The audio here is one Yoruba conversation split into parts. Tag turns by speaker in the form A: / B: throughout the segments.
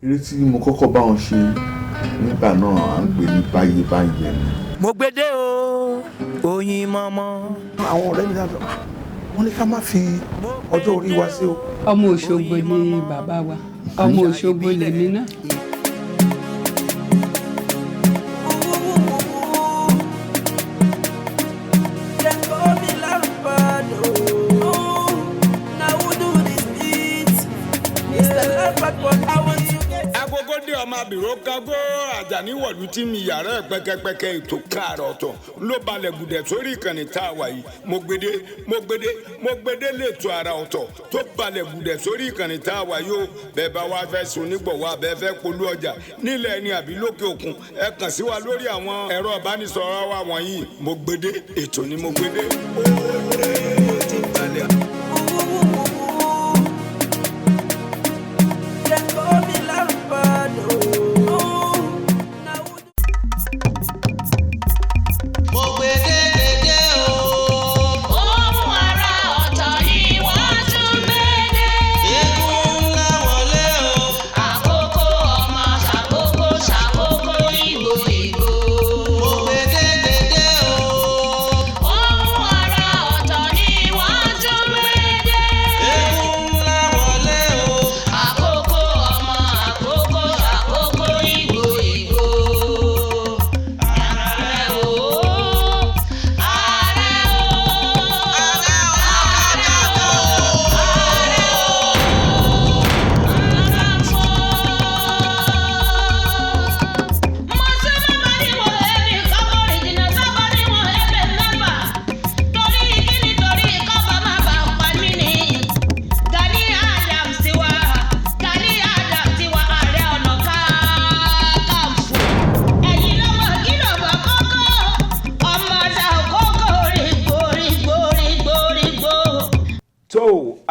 A: eré tí mo kọ́kọ́ bá wọn ṣe nígbà náà à ń pè ní báyé báyé ni.
B: mo gbédè o oyin mọ́mọ́.
A: àwọn ọ̀rẹ́ mi dábọ̀ wọ́n ní ká má fi ọjọ́ orí wa sí o.
C: ọmọ Òṣogbo ni bàbá wa ọmọ Òṣogbo lèmi náà.
D: ọmọ abìrò kágó àjàní wọ̀lú tí mi yàrá ẹ̀ pẹ́kẹ́pẹ́kẹ́ ètò káàrọ̀ ọ̀tọ̀ ló balẹ̀ gùdẹ̀ sórí ìkànnì tá a wà yìí mo gbede lẹ́tọ̀ ara ọ̀tọ̀ tó balẹ̀ gùdẹ̀ sórí ìkànnì tá a wà yìí o bẹ́ẹ̀ bá wá fẹ́ sun nígbọ̀wọ́ abẹ́ fẹ́ polú ọjà nílẹ̀ ẹni àbí lókè òkun ẹ kàn sí wa lórí àwọn ẹ̀rọ ìbánisọ̀rọ̀ wa wọ̀nyí mo gbede ètò ni mo gbede ó ti balẹ̀.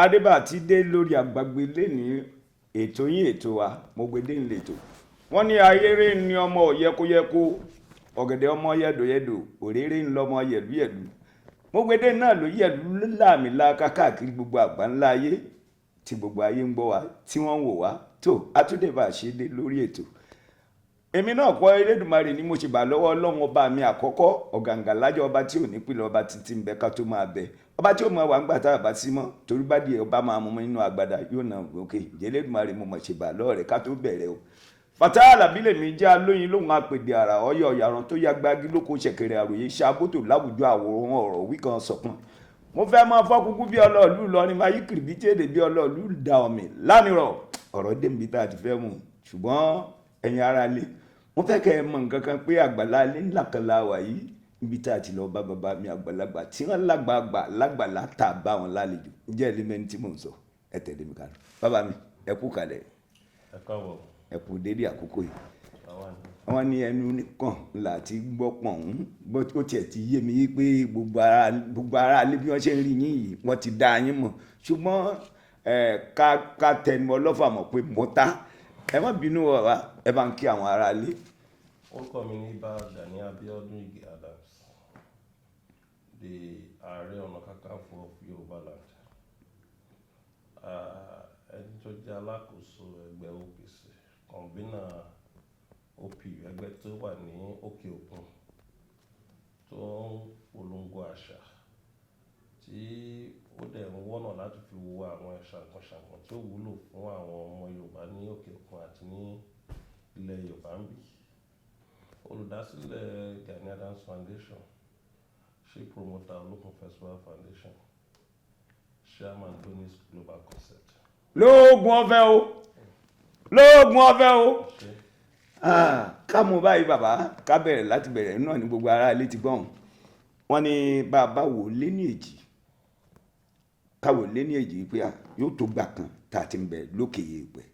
E: adébà ti dé lórí àgbàgbé lẹ́ni ètò yín ètò wa mo gbé dé nílé ètò wọ́n ní ayéré ni ọmọ yẹkóyẹkó ọ̀gẹ̀dẹ̀ ọmọ yẹ̀dòyẹ̀dò òréré ń lọ́mọ yẹ̀lúyẹ̀lú mo gbé dé náà ló yẹ̀lú láàmìlaka káàkiri gbogbo àgbáńlá ayé tí gbogbo ayé ń gbọ́ wa tí wọ́n ń wò wá tó atúndébà ṣe dé lórí ètò èmi náà kọ́ Elédùmarè ni mo ṣe bà lọ́wọ́ Ọlọ́run ọba mi àkọ́kọ́ ọ̀gàǹgà lájọ ọba tí ò ní pìlẹ̀ ọba títí ń bẹ ká tó máa bẹ ọba tí ó mọ wà ń gbà tá a bá sí mọ́ torí bá di ọba máa mú inú agbada yóò nà òkè ìjẹ́ Elédùmarè mo mọ̀ ṣe bà lọ́ọ̀ rẹ̀ ká tó bẹ̀rẹ̀ o. Fatai Alabi lèmi já lóyin lóhun apèdè àrà ọyọ ọ̀yàrán tó yá gbági lóko ṣẹ̀kẹ̀rẹ̀ àròyé ṣàbótò láwùjọ àwòrán ọ̀rọ̀ wí kan sọ̀kan mo fẹ́ máa fọ́ kúkú bí ọlọ́ọ̀lù lọ́rin máa yí kìrìbí tèdè bí ọlọ́ọ̀lù da ọ̀mì lánìrọ̀ ọ̀rọ̀ dèmí tá a ti fẹ́ mú ṣùgbọ́n ẹ̀yin ara lé mo fẹ́ kẹ́ ẹ mọ̀ nǹkan kan pé àgbàlá ilé ńlá kan la wà yìí níbi tá a ti lọ bá bàbá mi àgbàlagbà tí wọ́n lágbàlá tá a bá wọn lálejò ǹjẹ́ ẹlẹ́mẹ́ni tí mò ń sọ ẹ tẹ̀lé mi kalẹ̀ bàbá mi ẹ kú kalẹ̀ ẹ kú dédé àkókò yìí wọ́n ní ẹnu nìkan láti gbọ́ pọ̀n bó tiẹ̀ ti yé mi yí pé gbogbo ara alẹ́ bí wọ́n ṣe ń rí yín yìí wọ́n ti dá yín mọ̀ ṣùgbọ́n ká tẹnu ọlọ́fà mọ̀ pé mọ́ta ẹ má bínú ọ̀rá ẹ bá ń kí àwọn ará ilé.
F: orúkọ mi ní Ìbà Gani Abíọ́dún Ìgè Adams the Ààrẹ Ọ̀nà Kakanfò of Yorùbá land ẹni tó jẹ́ alákòóso ẹgbẹ́ OPC kọ̀ǹbínà OPU ẹgbẹ́ tó wà ní òkè òkun tó ń polongo àṣà tí ó dẹ̀ ń wọ́nà láti fi wo àwọn ṣàǹkànṣàǹkàn tó wúlò fún àwọn ọmọ Yorùbá ní òkè òkun àti ní ilẹ̀ Yorùbá ń bì. Olùdásílẹ̀ Gani Adams Foundation, chief promoter Olókun Festival Foundation, chairman Donis Global Concept.
E: lóògùn ọ̀fẹ́ o ká mú báyìí bàbá ká bẹ̀rẹ̀ láti bẹ̀rẹ̀ náà ní gbogbo ará ilé ti gbọ́n wọ́n ní bàbá wò lé ní èjì káwò lé ní èjì pé yóò tó gbà kan tá a ti ń bẹ lókè yèèpẹ̀.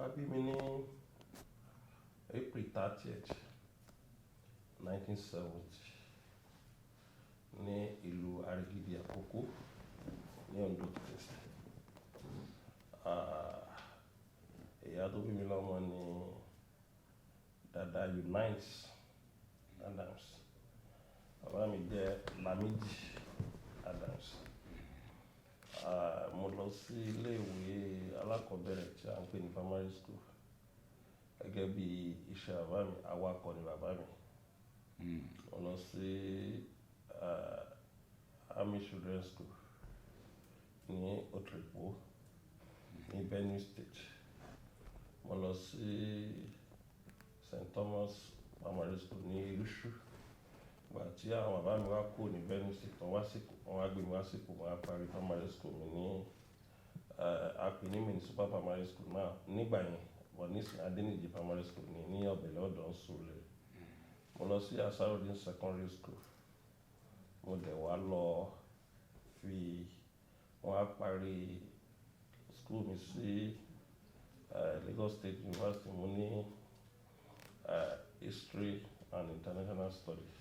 F: A bí mi ní April 30th 1970 ní ìlú Arigidi Àkókó ní Ondo State. Ìyá tó bí mi lọ́mọ ní Dada Unite Adams, bàbá mi jẹ́ Lamidi Adams. mo lọ sí iléèwé alákọ̀ọ́bẹ̀rẹ̀ tí a ń pè ní primary school gẹ́gẹ́ bí iṣẹ́ bàbá mi awakọ̀ ni bàbá mi. Mo lọ sí Army Children's School ní Otripo ní Benue State. Mo lọ sí St. Thomas Primary School ní Irushu. Ìgbà tí àwọn bàbá mi wá kúrò ní Benue State wọ́n wá gbé mi wá sípò wọ́n á parí primary school mi ní Apini Municipal Primary School náà nígbà yẹn wọ́n ní Adeniji Primary School ní Ọ̀bẹ̀lẹ̀ Ọ̀dọ̀ Sùúrù. Mo lọ sí Asarudin Secondary School. Mo dẹ̀ wá lọ fi wọ́n á parí school mi sí Lagos State University mo ní History and International Studies.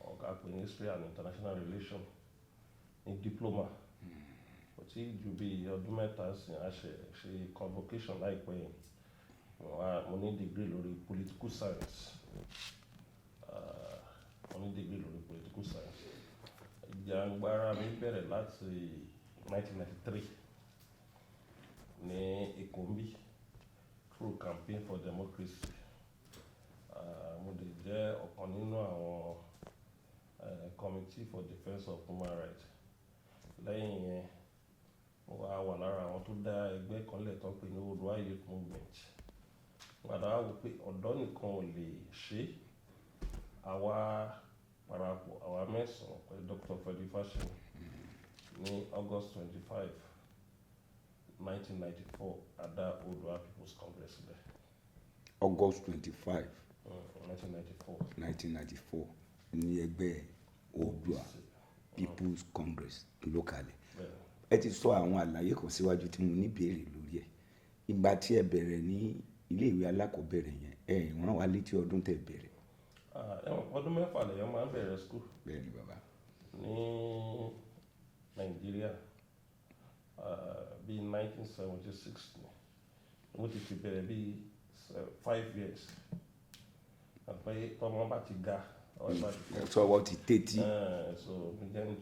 F: Ọ̀gá pè ní History and International Relations ní diploma. Kò tí ju bí ọdún mẹ́ta sí a ṣe convocation láìpẹ́ yìí. Mo ní degree lórí political science. Mo ní degree lórí political science. Ìjàngbara mi bẹ̀rẹ̀ láti 1993 ní Ikombi through campaign for democracy. Mo dẹ̀ jẹ́ ọ̀kan nínú àwọn committee for defence of human rights. Lẹ́yìn yẹn mo wà lára àwọn tó dá ẹgbẹ́ kan lẹ̀ tó ń pè ní Oòduà Youth Movement. Gbàdá wá wò pé ọ̀dọ́ nìkan ò lè ṣe. Àwa parapọ̀ àwa mẹ́sàn-án pẹ̀lú Dr. Fẹ́dí Fáṣẹ̀yìn ní August 25, 1994 àdá Oòduà People's Congress lẹ̀.
G: August 25,
F: 1994.
G: 1994 ní ẹgbẹ́ Oòduà People's Congress lókàlẹ̀. Ẹ ti sọ àwọn àlàyé kan síwájú tí mo ní béèrè lórí ẹ̀. Ìgbà tí ẹ bẹ̀rẹ̀ ní iléèwé alákọ̀ọ́bẹ̀rẹ̀ yẹn rán wa létí ọdún tẹ́ bẹ̀rẹ̀.
F: Ọdún mẹ́fà lèèyàn máa ń bẹ̀rẹ̀ school.
G: Bẹ́ẹ̀ ni bàbá.
F: Ní Nàìjíríà bí 1976 ni mo ti fi bẹ̀rẹ̀ bí 5 years. Àpẹ́ tọ́mọ bá ti ga
G: sọ wọ́n ti tètí.
F: So mi jẹ́ ní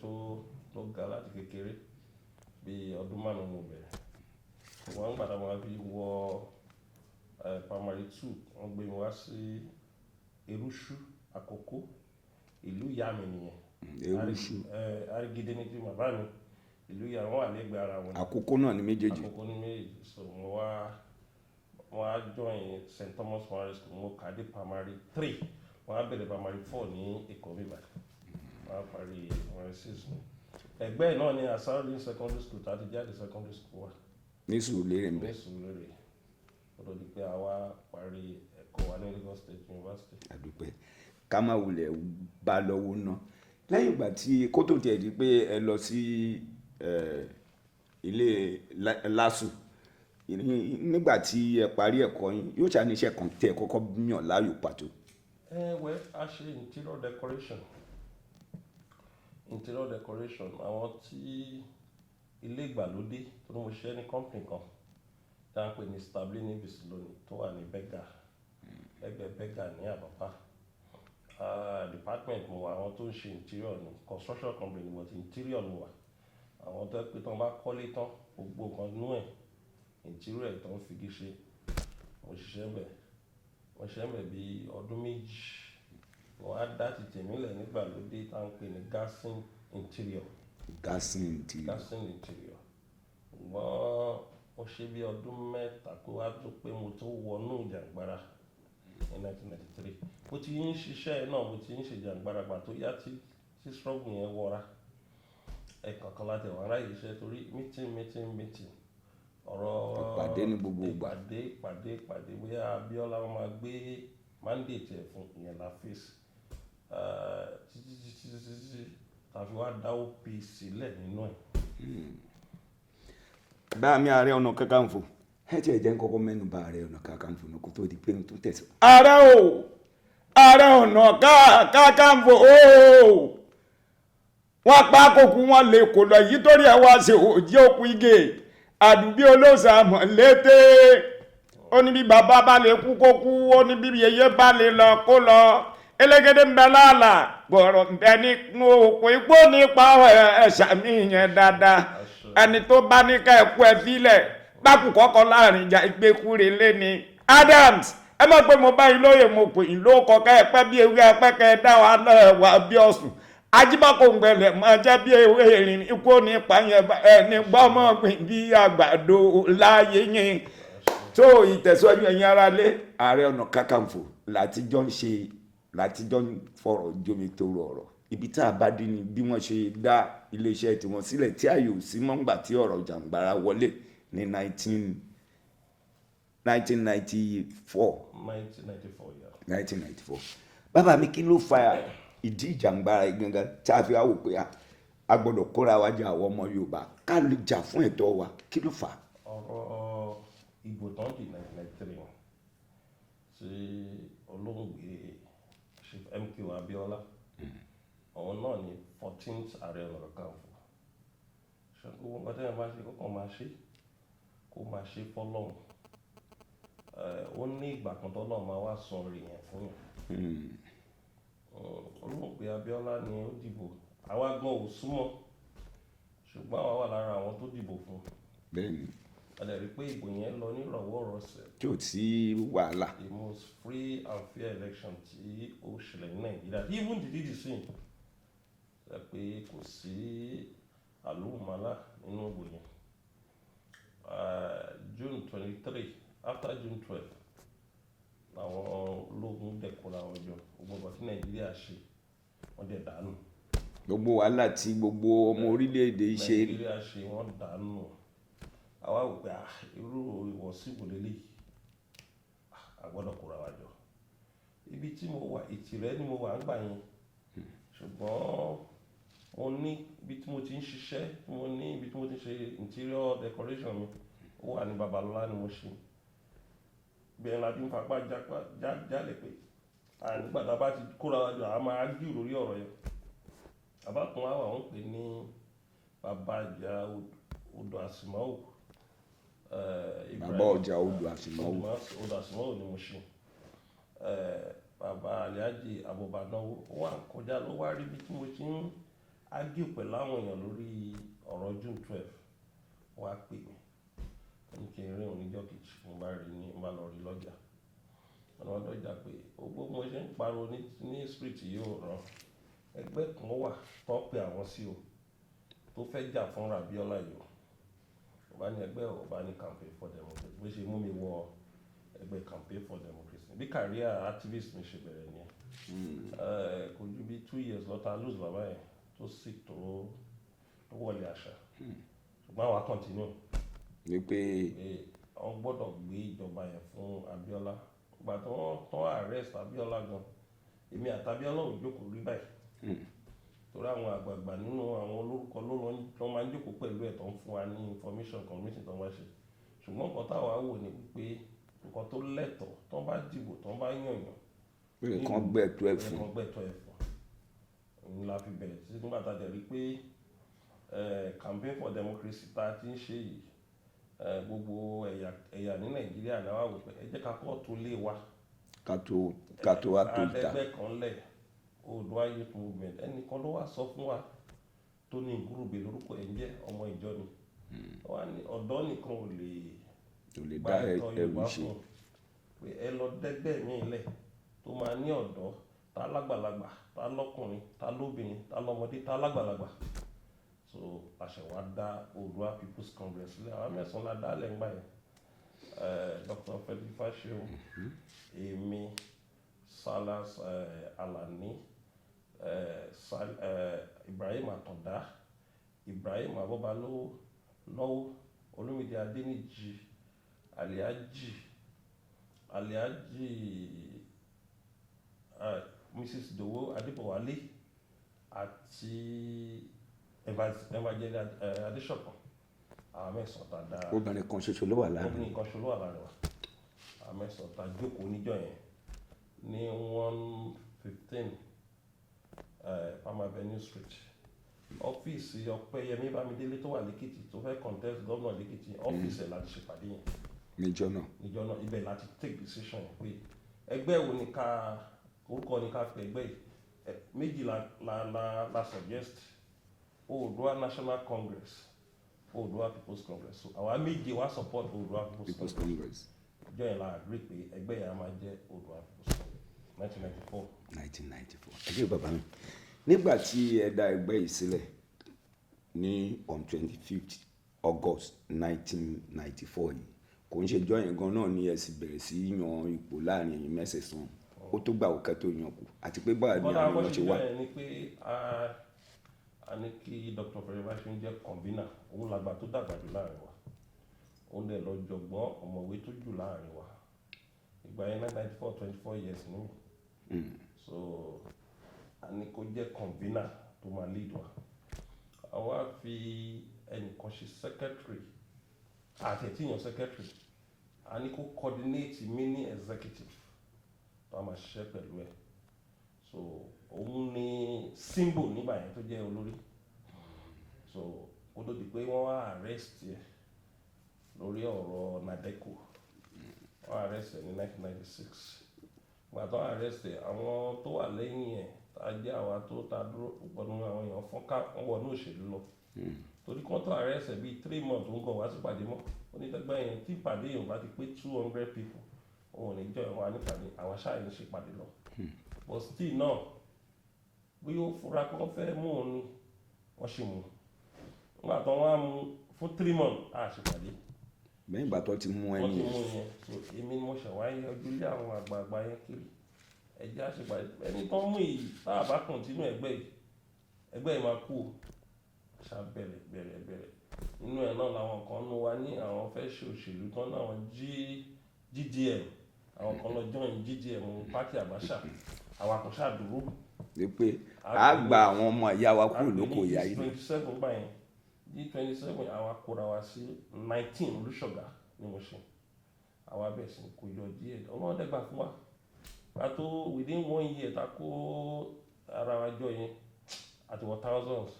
F: tó ga láti kékeré bí ọdún márùn-ún mo bẹ̀rẹ̀. Wọ́n gbàdá wọn fi wọ primary 2 wọ́n gbé mi wá sí Irushu Àkókò ìlú ìyá mi nìyẹn.
G: Irushu
F: Arigide ní ti bàbá mi ìlú ìyá wọn wà lẹ́gbẹ̀ẹ́ ara wọn.
G: Àkókò náà ní méjèèjì.
F: Àkókò ní méjèèjì. So mo wá join St. Thomas Primary School mo kà dé primary 3 wọ́n á bẹ̀rẹ̀ primary 4 ní Ìkòròdú Ìbàdàn. Wọ́n á parí primary 6 ní. Ẹgbẹ́ náà ní Asarudin Secondary School tá a ti jáde secondary school wa.
G: Ní Sùúrùlérè ń bẹ.
F: Ní Sùúrùlérè. Ó tó di pé a wá parí ẹ̀kọ́ wa ní Lagos State University.
G: Àdúpẹ́ ká má wulẹ̀ bá lọ́wọ́ náà. Lẹ́yìn ìgbà tí kó tó tiẹ̀ di pé ẹ lọ sí ilé LASU nígbà tí ẹ parí ẹ̀kọ́ yín yóò ṣàní iṣẹ́ kan tẹ́ ẹ kọ́kọ́ yàn láàyò pàtó.
F: A ṣe interior decoration àwọn tí ilé ìgbàlódé tó ní mo ṣiṣẹ́ ní company kan tí a ń pè ní Stably Nevis lónìí tó wà ní Bega ẹgbẹ́ Bega ní Àbápá. Department mo wà àwọn tó ń ṣe interior ní construction company but interior mo wà àwọn tó pé tán bá kọ́lé tán gbogbo nǹkan nú ẹ̀ interior ẹ̀ tó ń figi ṣe mo ṣiṣẹ́ bẹ̀ bí ọdún méjì. Wọ́n á dá ti tèmi lẹ̀ nígbàlódé tá ń pè ní Gassing Interior. Ṣùgbọ́n mo ṣe bí ọdún mẹ́ta kó wá tó pé mo tó wọnú ìjàngbara ní 1993. Mo ti ń ṣiṣẹ́ náà mo ti ń ṣe ìjàngbara gbà tó yá tí struggle yẹn wọra. Ẹ̀kan kan láti wà ráyè iṣẹ́ torí meeting ọ̀rọ̀
G: ìpàdé ní gbogbo ìgbà.
F: ìpàdé bóyá Abíọ́lá wọn máa gbé mandate ẹ̀ fún ìyẹn la face títí tàbí wá dá OP sílẹ̀ nínú ẹ̀.
G: Bá mi Ààrẹ Ọ̀nà Kakanfò ẹ tí ẹ jẹ́ ń kọ́kọ́ mẹ́nu bà Ààrẹ Ọ̀nà Kakanfò náà kó tó di pé n tún tẹ̀sán. Ààrẹ Ọ̀nà Kakanfò wọ́n pa kókó wọn lè kó lọ yìí torí ẹ wá ṣe òjì òkú igé àdùbí olóòsà mọ̀ létè. Ó ní bí bàbá bá lè kú kó kú, ó ní bí yèyé bá lè lọ kó lọ. Elégédé ń bẹ láàlà gbọ̀rọ̀ ń bẹ ní òkú igbó nípa ẹ̀ṣà mi yẹn dáadáa.
E: ẹni tó bá ní ká ẹ̀kú ẹ fílẹ̀ pákó kọ́kọ́ láàrin ìjà ìgbékúre lé ní Adams ẹ mọ̀ pé mo bá yín lóye mo pè yín ló kọ ká ẹ pẹ́ bí ewé ẹpẹ́ kẹ́ ẹ dá wa náà wá bí ọ̀sùn ajíbọ́kọ̀ǹgbẹ̀lẹ̀ máa jẹ́ bí ewé erin ikú nípa yẹn ẹni gbọ́mọ̀gbìn bí àgbàdo láàyè yín tó ìtẹ̀síwájú ẹ̀yin ara lé Ààrẹ Ọ̀nà Kakanfò látijọ́ ń ṣe látijọ́ ń fọ̀rọ̀ jómi toro ọ̀rọ̀ ibi tá a bá dín ní bí wọ́n ṣe dá iléeṣẹ́ tiwọn sílẹ̀ tí ààyè ò sí mọ́ngbà tí ọ̀rọ̀ jàǹgbára wọlé ní 1994 bàbá mi kí ló fa ìdí ìjàǹgbára gangan tí a fi wá wò pé a gbọ́dọ̀ kóra wa jẹ àwọn ọmọ Yorùbá ká lè jà fún ẹ̀tọ́ wa kí ló fà á.
F: ọ̀rọ̀ ìbò tán di 1993 tí olóògbé Chief MKO Abiola àwọn náà ní 14th Ààrẹ Ọ̀nà Kakanfò ṣùgbọ́n gbogbo nǹkan tẹ́yìn bá ṣe kọ́kọ́ máa ṣe kó máa ṣe fọ́lọ́hún ó ní ìgbà kan tó lọ́ọ́ máa wá san orí yẹn fún yàn olóògbé Abiola ni ó dìbò àwa gan ò súnmọ́ ṣùgbọ́n àwa wà lára àwọn tó dìbò fún
G: bẹ́ẹ̀ni
F: a lè rí i pé ìbò yẹn lọ nírọ̀wọ́rọ̀sẹ̀
G: tí ò sí wàhálà.
F: the most free and fair election tí ó ṣẹlẹ̀ ní Nàìjíríà even the DDC ṣe pé kò sí àlùmọ́lá nínú ìbò yẹn June 23 after June 12 àwọn ológun dẹ̀kọ́ra wọn jọ gbogbo tí Nàìjíríà ṣe wọ́n dẹ̀ dànù.
G: gbogbo wàhálà tí gbogbo ọmọ orílẹ̀-èdè ṣe
F: Nàìjíríà ṣe wọ́n dànù àwa wò pé irú ìwọ̀sí wò lélẹ̀ àgbọ́dọ̀ kóra wa jọ ibi tí mo wà Ìtìrẹ́ ni mo wà ń gbà yẹn ṣùgbọ́n mo ní ibi tí mo ti ń ṣiṣẹ́ mo ní ibi tí mo ti ń ṣe interior decoration mi ó wà ní Babalọ́lá ni mo ṣe bẹ́ẹ̀ la bí n fapá jálẹ̀ pé nígbà tá a bá ti kóra wa jọ a máa gí lórí ọ̀rọ̀ yẹn àbákan wa wà wọ́n pè ní bàbá ìjà odò àsìmáwò
G: bàbá ọjà odò àsìmáwò
F: ni mo ṣe bàbá Alhaji Abubanawo ó wà kọjá ló wá rí bí tí mo ti ń ágì pẹ̀lú àwọn èèyàn lórí ọ̀rọ̀ June 12 wá pè mí ní kí n rí òun níjọ́ kejì mo bá lọ rí lọ́jà ọ̀nà ọlọ́jà pé gbogbo mo ṣe ń pariwo ní street yìí ò ràn ẹgbẹ́ kan wà tó pe àwọn sí o tó fẹ́ jà fún Abiola yìí o bá ní ẹgbẹ́ ò bá ní campaign for democracy bó ṣe mú mi wọ ẹgbẹ́ campaign for democracy bí career activist mi ṣe bẹ̀rẹ̀ nìyẹn kò ju bí 2 years lọ́ta lose bàbá yẹn tó sick tó wọlé àṣà ṣùgbọ́n àwa continue
G: wípé
F: wọ́n gbọ́dọ̀ gbé ìjọba yẹn fún Abiola ìgbà tí wọ́n tán arrest Abiola gan èmi àti Abiola ò jókòó rí báyìí torí àwọn àgbààgbà nínú àwọn olórúkọ ló máa ń jókòó pẹ̀lú ẹ̀ tó ń fún wa ní information commission tó ń wá ṣe ṣùgbọ́n nǹkan táwa wò ní wípé nǹkan tó lẹ́tọ̀ọ́ tó ń bá dìbò tó ń bá yànyàn
G: pé nǹkan gbẹ̀tọ́ ẹ̀ fún
F: òun la fi bẹ̀rẹ̀ sí nígbà tá a dẹ̀ rí pé campaign for democracy tá a ti ń ṣe yìí gbogbo ẹ̀yà ní Nàìjíríà náà wà wò pé ẹ jẹ́ ká kọ́ tó lé wa
G: ká tó wá tó ìta
F: àdẹ́gbẹ́ kan lẹ̀ Oòduà Youth Movement ẹnìkan ló wá sọ fún wa tó ní Igurube lórúkọ ẹ̀ ń jẹ́ ọmọ ìjọ ni ọ̀dọ́ nìkan ò lè
G: dá ẹrù ṣe
F: pé ẹ lọ dẹ́gbẹ́ mi lẹ̀ tó máa ní ọ̀dọ́ tá lágbàlagbà tá lọ́kùnrin tá lóbìnrin tá lọ́mọdé tá lágbàlagbà so àṣẹwà dá Oòduà People's Congress lẹ àwọn mẹ́sàn-án la dá lẹ́ ń gbà yẹn Dr. Fẹ́mi Fáṣẹ̀hùn èmi Salas Alani Ibrahim Àtàndá Ibrahim Abọ́balówó Náwó Olúmídé Adéníjì Alhaji Mrs. Dowo Adébọ̀wálé àti Evangelist Adéṣọ̀kan àwọn mẹ́sàn-án tá a dá
G: obìnrin kan ṣoṣo ló wà láàrin
F: obìnrin kan ṣoṣo ló wà láàrin wa àwọn mẹ́sàn-án tá a jókòó níjọ́ yẹn ní 115 Palm Avenue Street ọ́fíìsì Ọpẹ́yẹmí Bámidélé tó wà lẹ́kìtì tó fẹ́ contest gómìnà lẹ́kìtì ọ́fíìsì ẹ̀ láti ṣèpàdé yẹn níjọ́ náà ibẹ̀ láti take decision pé ẹgbẹ́ wo ni ká orúkọ ni ká pè ẹgbẹ́ yìí méjì la suggest Oòduà National Congress Oòduà People's Congress. So àwa méje wá support Oòduà People's Congress. Ìjọ yẹn la agree pé ẹgbẹ́ yẹn á máa jẹ́ Oòduà People's Congress 1994.
G: ẹ ṣé bàbá mi nígbà tí ẹ dá ẹgbẹ́ yìí sílẹ̀ ní on 25th August 1994 yìí kò ń ṣe jọ yẹn gan náà ni ẹ sì bẹ̀rẹ̀ sí yan ipò láàrin ẹ̀yin mẹ́sẹ̀sán ó tó gbà òkè tó yan kù àti pé báwo ni àwọn èèyàn ṣe wà.
F: bọ́dà ni pé a ní kí Dr. Fẹ́mi Fáṣọ̀hún jẹ́ convener òun làgbà tó dàgbà jù láàrin wa òun dẹ̀ lọ jọ̀gbọ́n ọ̀mọ̀wé tó jù láàrin wa ìgbà yẹn 1994 24 years ni mi so a ní kó jẹ́ convener tó máa lead wa àwa fi ẹnìkan ṣe secretary àti ẹ̀tíyàn secretary a ní kó coordinate mini executive tó a máa ṣiṣẹ́ pẹ̀lú ẹ̀ so òun ni symbol nígbà yẹn tó jẹ́ olórí so kó tó di pé wọ́n wá arrest ẹ̀ lórí ọ̀rọ̀ Nadeco wọ́n arrest ẹ̀ ní 1996 gbà tó arrest ẹ̀ àwọn tó wà lẹ́yìn ẹ̀ tá a jẹ́ àwa tó ta dúró púpọ̀ nínú àwọn èèyàn fọ́nká wọ́n wọnú òṣèlú lọ torí kán tó arrest ẹ̀ bíi 3 months ń gàn wá sí pàdé mọ́ onítẹ̀gbẹ́ yẹn tí ìpàdé yẹn bá ti pé 200 people òun ò ní jọ ìwà nípàdé àwọn aṣáà yẹn ṣe pàdé lọ but still náà bí ó fura pé wọ́n fẹ́ mú òun ni wọ́n ṣe mú nígbà tó wọ́n á mú fún 3 months á ṣe pàdé
G: bẹ́ẹ̀ ìgbà tó ti mú ẹni
F: wọ́n ti mú yẹn so èmi ni mo ṣàwáyé ojúlé àwọn àgbààgbà yẹn kiri ẹjẹ́ á ṣe pàdé ẹni tó mú yìí tá a bá kọ̀ntínú ẹgbẹ́ yìí máa kú o ṣá bẹ̀rẹ̀ nínú ẹ̀ náà làwọn kan nú wa ní àwọn fẹ́ ṣe òṣèlú tán náà wọ́n GDM àwọn kan lọ join GDM pátì Abacha àwọn akọ̀ṣà dúró.
G: wípé a gba àwọn ọmọ ìyá wa kúrò lóko ìyá yìí.
F: G27 gbà yẹn G27 àwọn akóra wa sí 19 Olúṣọ̀gá ni mo ṣe àwa bẹ̀rẹ̀ sí kó yọ díẹ̀ ọlọ́run dẹ́gbà fún wa pàtó within 1 year ta kó ara wa jọ yẹn àti wọ thousands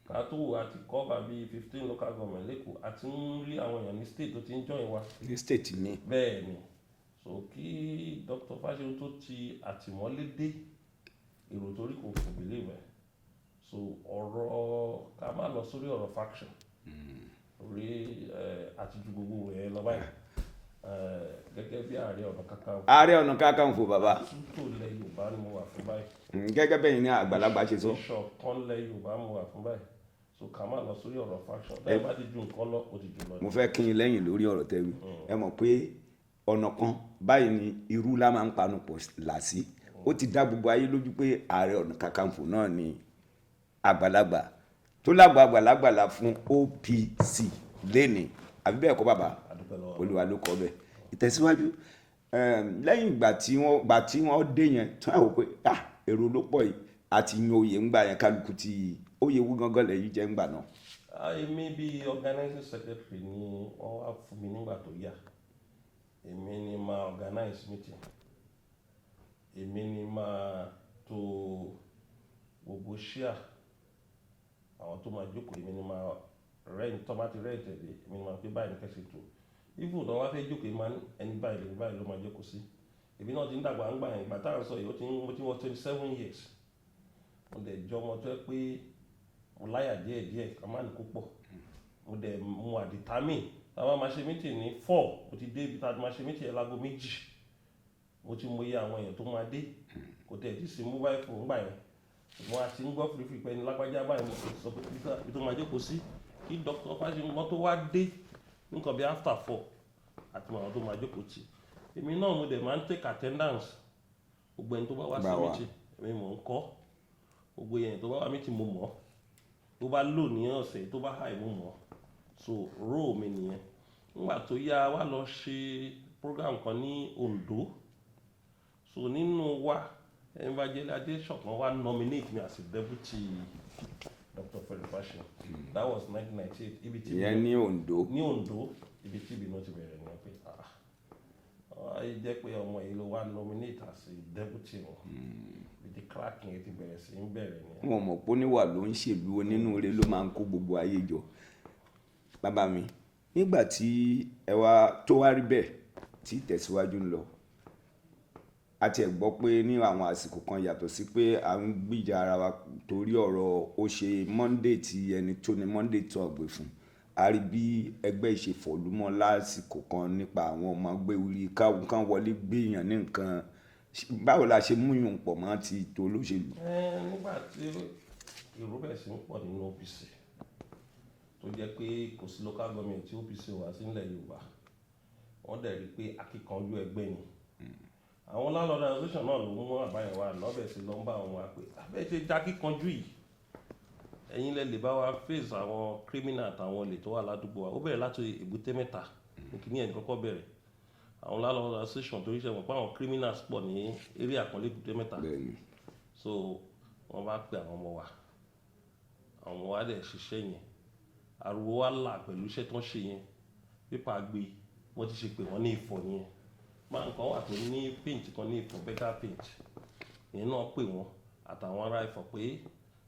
F: kàtó àti cover bíi 15 local government lẹ́kọ̀ọ́ àti ń rí àwọn èèyàn ní state tó ti ń join wa.
G: ní state mi.
F: bẹ́ẹ̀ ni so kí Dr. Fáṣọ̀hún tó ti àtìmọ́lé dé èrò torí kò fò believe ẹ̀ so ọ̀rọ̀ ká má lọ sórí ọ̀rọ̀ faction orí àti ju gbogbo ẹ̀ lọ báyìí gẹ́gẹ́ bí Ààrẹ Ọ̀nà Kakanfò.
G: Ààrẹ Ọ̀nà Kakanfò bàbá.
F: tútò ilẹ̀ Yorùbá ni mo wà fún báyìí.
G: gẹ́gẹ́ bẹ́ẹ̀ ni àgbàlagbà ṣe sọ.
F: ìṣọ̀kan ilẹ̀ Yorùbá mo wà fún báyìí so ká má lọ sórí ọ̀rọ̀ faction bẹ́ẹ̀ bá ti ju nǹkan lọ kó ti jù lọ.
G: mo fẹ́ kí n lẹ́yìn lórí ọ̀rọ̀ tẹ́wì ẹ mọ̀ pé ọ̀nà kan báyìí ni irú la máa ń panu pọ̀ là sí ó ti dá gbogbo ayé lójú pé Ààrẹ Ọ̀nà Kakanfò náà ni àgbàlagbà tó lágbàlagbà fún OPC lẹ́ni àbí bẹ́ẹ̀ kọ́ bàbá Olúwa ló kọ́ bẹ́ẹ̀ ìtẹ̀síwájú lẹ́yìn ìgbà tí wọ́n dé yẹn tí wọ́n wò pé èrò ló pọ̀ yìí àti yan oyè ńgbà yẹn kálukú ti oyè wú gángan lẹ́yìn jẹ́ ńgbà náà.
F: èmi bíi organizing secretary ni wọ́n wá fún mi nígbà tó yá èmi ni máa organize meeting èmi ni máa to gbogbo share àwọn tó máa jókòó èmi ni máa rent tó bá ti rent èmi ni máa pé báyìí ní kẹsì tó ibù náà wá fẹ́ jókòó máa ní ẹni báyìí ló máa jókòó sí èmi náà ti ń dàgbà ń gbà yẹn ìgbà táwọn sọ yìí mo ti wọ 27 years mo dẹ̀ jọ ọmọ tó yẹ pé mo láyà díẹ̀ ká má ní kó pọ̀ mo dẹ̀ mo àdìtámì táwọn máa ṣe meeting ní 4 mo ti dé ibi tá a máa ṣe meeting ẹ̀ lágo 2 mo ti mọ iye àwọn èèyàn tó máa dé kò tẹ̀ tí sí mobile phone gbà yẹn ṣùgbọ́n a ti ń gbọ́ fìrífìrí pé ní lágbájá báyìí mo sọ pé ibi tó máa jókòó sí kí Dr. Fáṣọ̀hún mọ́ tó wá dé nǹkan bí after 4 àti àwọn tó máa jókòó tì èmi náà mo dẹ̀ máa ń take attendance gbogbo ẹni tó bá wá sí meeting èmi mò ń kọ́ gbogbo ẹni tó bá wá meeting mo mọ̀ tó bá lò ní ọ̀sẹ̀ tó bá high mo mọ̀ so role mi nìyẹn nígbà tó yá wá lọ ṣe program kan ní Ondo so nínú wa Evangelist Adéṣọ̀kan wá nominate me as a deputy Dr. Fẹ́mi Fáṣọ̀hún that was 1998 ibi tí
G: ìyẹn ní Ondo
F: ibi tí ibi náà ti bẹ̀rẹ̀ ní pé ayé jẹ́ pé ọmọ yìí ló wá nominate as a deputy wọn ibi tí cracking yẹn ti bẹ̀rẹ̀ sí ń bẹ̀rẹ̀ ní.
G: wọn mọ̀ pé oníwà ló ń ṣèlú onínúure ló máa ń kó gbogbo ayé jọ bàbá mi nígbà tí ẹ wá tó wá rí bẹ́ẹ̀ tí tẹ̀síwájú ń lọ àti ẹ̀ gbọ́ pé ní àwọn àsìkò kan yàtọ̀ sí pé à ń gbìjà ara wa torí ọ̀rọ̀ ó ṣe Monday tí ẹni tó ní Monday tó ọ̀gbẹ́ fún a rí bí ẹgbẹ́ ìṣèfọ̀lúmọ́ lásìkò kan nípa àwọn ọmọ gbé orí kan wọlé gbéyàn ní nǹkan báwo la ṣe mú yùn pọ̀ mọ́ ti ètò olóṣèlú.
F: Nígbà tí èrò bẹ̀rẹ̀ sí ń pọ̀ nínú OPC tó jẹ́ pé kò sí local government tí OPC wà sí nílẹ̀ Yorùbá wọ́n dẹ̀ rí pé akíkanjú ẹgbẹ́ ni àwọn landlord association náà ló mú àbáyọ̀ wa lọ́bẹ̀ sí lọ́nbà àwọn wa pé abẹ́ ṣe já kíkanjú yìí ẹ̀yin lẹ lè bá wa face àwọn criminal àtàwọn olè tó wà ládùúgbò wa ó bẹ̀rẹ̀ láti Èbúté Mẹ́ta ní ẹni kọ́kọ́ bẹ̀rẹ̀ àwọn landlord association torí ṣe mọ̀ pé àwọn criminals pọ̀ ní area àkànlé Èbúté Mẹ́ta so wọ́n bá pe àwọn ọmọ wa dẹ̀ ṣiṣẹ́ yẹn ariwo wa là pẹ̀lú iṣẹ́ tó ń ṣe yẹn pépà gbé wọ́n ti ṣe pé wọ́n ní Ifọ̀ yẹn máa nǹkan wà tó ní paint kan ní Ifọ̀ better paint ìyẹn náà pè wọ́n àtàwọn ará Ifọ̀ pé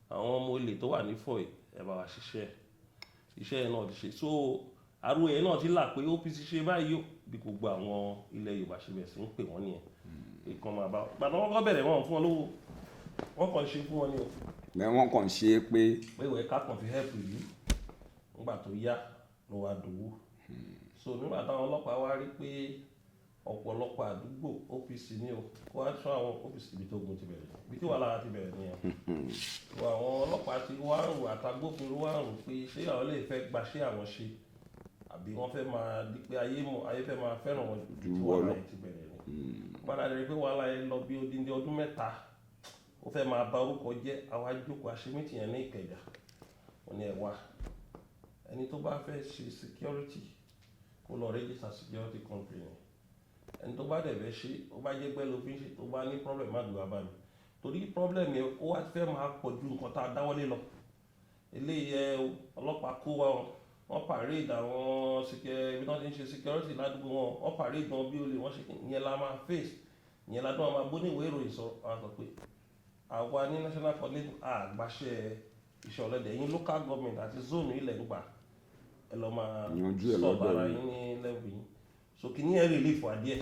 F: àwọn ọmọ olè tó wà nífọ̀ ẹ bá wa ṣiṣẹ́ iṣẹ́ yẹn náà ti ṣe so ariwo yẹn náà ti là pé OPC ṣe báyìí ó bí gbogbo àwọn ilẹ̀ Yorùbá ṣe bẹ̀rẹ̀ sí ń pè wọ́n nìyẹn ìkan máa bá gbàdán wọn kọ́ bẹ̀rẹ̀ wọn fún wọn lówó wọn kàn ṣe fún wọn ni o.
G: wọ́n kàn ṣe é pé
F: ìwé ká kàn fi help ìlú nígbà tó yá ló wá dòwó so nígbà táwọn ọlọ́pàá wá rí pé ọ̀pọ̀lọpọ̀ àdúgbò OPC ní o kó wá sọ àwọn OPC ibi tó gun ti bẹ̀rẹ̀ ibi tí wàhálà ti bẹ̀rẹ̀ nìyẹn so àwọn ọlọ́pàá ti wá rò àtàgbófinró wá rò pé ṣé àwọn lè fẹ́ gbaṣẹ́ àwọn ṣe àbí wọ́n fẹ́ máa di pé ayé fẹ́ máa fẹ́ràn wọn ju tí wàhálà yẹn ti bẹ̀rẹ̀ ni padà rí pé wàhálà yẹn lọ bí odindi ọdún mẹ́ta ó fẹ́ máa bà orúkọ jẹ́ àwọn ajókòó àṣemítì yẹn ní Ìkẹjà wọn ni ẹ wá ẹni tó bá fẹ́ ṣe security kó lọ register security company ẹni tó bá dẹ̀ fẹ́ ṣe ó bá jẹ́ pẹ́ ló fi ń ṣe tó bá ní problem má gbé wá bá mi torí problem yẹn ó wá fẹ́ máa pọ̀ ju nǹkan tá a dáwọ́lé lọ eléyẹ ọlọ́pàá kó wa wọ́n parade àwọn ibi tí wọ́n ti ń ṣe security ládùúgbò wọ́n parade wọn bí ó lè wọ́n ṣe ìyẹn la máa face ìyẹn la dún àwọn abóníwèé ìròyìn sọ àwọn pé àwa ní national coordinator àgbàṣe iṣẹ́ ọlọ́dẹ yín local government àti zone ilẹ̀ ń gbà ẹ lọ máa sọ bàrà yín ní level yín so kì ní ẹ relief adìẹ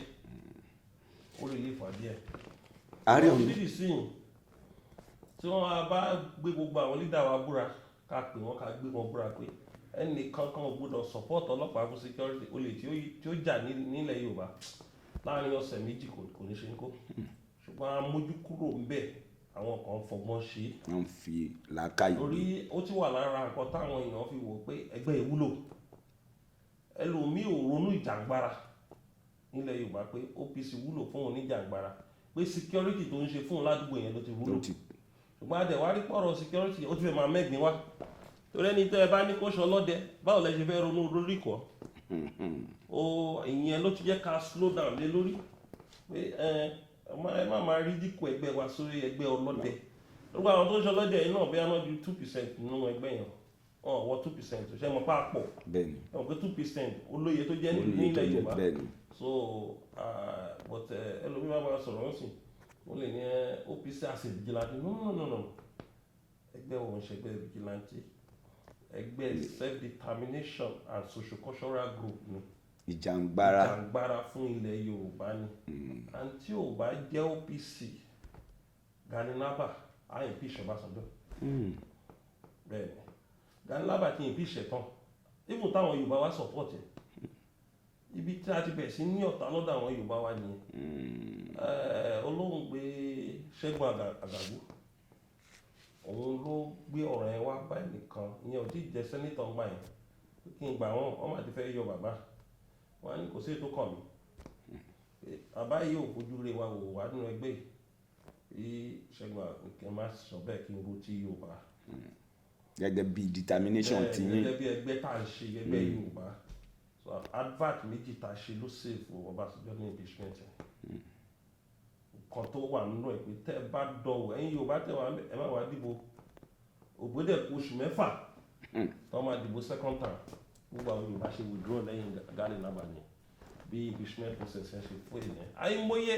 F: ó relief adìẹ. ààrẹ òní dídì sí yìí tí wọ́n bá gbé gbogbo àwọn leader wa búra ká pè wọ́n ká gbé wọn búra pé ẹnì kankan ò gbọ́dọ̀ support ọlọ́pàá fún security olè tí ó jà nílẹ̀ Yorùbá láàrin ọ̀sẹ̀ méjì kò ní ṣe ní kó ṣùgbọ́n a mójú kúrò ń bẹ̀ àwọn kan fọgbọ́n ṣe
G: wọ́n fi làákàyè
F: torí ó ti wà lára nǹkan táwọn èèyàn fi wò pé ẹgbẹ́ ìwúlò ẹlòmíì ò ronú ìjàngbara nílẹ̀ Yorùbá pé OPC wúlò fún òun níjàngbara pé security tó ń ṣe fún òun ládùúgbò yẹn ló ti wúlò ṣùgbọ́n àdẹ̀wárí pọ̀rọ̀ security ó ti fẹ́ máa mẹ́gbin wá torí ẹni tẹ́ ẹ bá ní kó ṣe ọlọ́dẹ báwo lẹ ṣe fẹ́ ronú lórí kọ́ ìyẹn ló ti jẹ́ ká slow down lé lórí pé ẹ má máa rí dínkù ẹgbẹ́ wa sórí ẹgbẹ́ ọlọ́dẹ gbogbo àwọn tó ń ṣe ọlọ́dẹ yìí náà bí wọ́n ju 2% nínú ẹgbẹ́ yẹn wọ́n 2% ṣe mọ̀ pa pọ̀ ẹ̀wọ̀n pé 2% olóye tó jẹ́ nílẹ̀ Yorùbá so but ẹlòmíì máa sọ̀rọ̀ ọ̀sìn wọ́n lè ní OPC as a vigilante no ẹgbẹ́ wọn ṣe ẹgbẹ́ vigilante ẹgbẹ́ self-determination and socio-cultural group ni ìjàngbara fún ilẹ̀ Yorùbá ni àǹtí ò bá jẹ́ OPC Gani Naba á impeach Ọbásanjọ́ bẹ́ẹ̀ ni Gani Naba ti impeach tán even táwọn Yorùbá wá support ẹ̀ ibi tí a ti bẹ̀rẹ̀ sí ní ọ̀tá lọ́dọ̀ àwọn Yorùbá wa nìyẹn olóògbé Ṣẹ́gun Àgàgù òun ló gbé ọ̀rọ̀ yẹn wá bá ẹnìkan ìyẹn ò tí ì jẹ́ sẹ́nítọ̀ ńgbà yẹn kí n gbà wọ́n máa ti fẹ́ yọ bàbá wọn á ní kò sí ètò kàn mí bàbá yìí ò fojú rẹ̀ wá wò wá nínú ẹgbẹ́ yìí Ṣẹ́gun Àgàgù má sọ bẹ́ẹ̀ kí n ro tí Yorùbá.
G: gẹ́gẹ́ bí determination ti yín
F: gẹ́gẹ́ bí ẹgbẹ́ tá à ń ṣe ẹgbẹ́ Yorùbá so advert méjì tá a ṣe ló save Ọbásanjọ́ ní impeachment kan tó wà nínú ẹ̀ pé tẹ́ ẹ bá dọ̀wọ̀ ẹ̀yin Yorùbá tẹ́ wà ẹ má wá dìbò ògbódẹ̀ oṣù mẹ́fà tó máa dìbò second term gbogbo àwọn Yorùbá ṣe withdraw lẹ́yìn Gani Naba ni bí impeachment process ẹ̀ ṣe fún ènìyàn àìmọye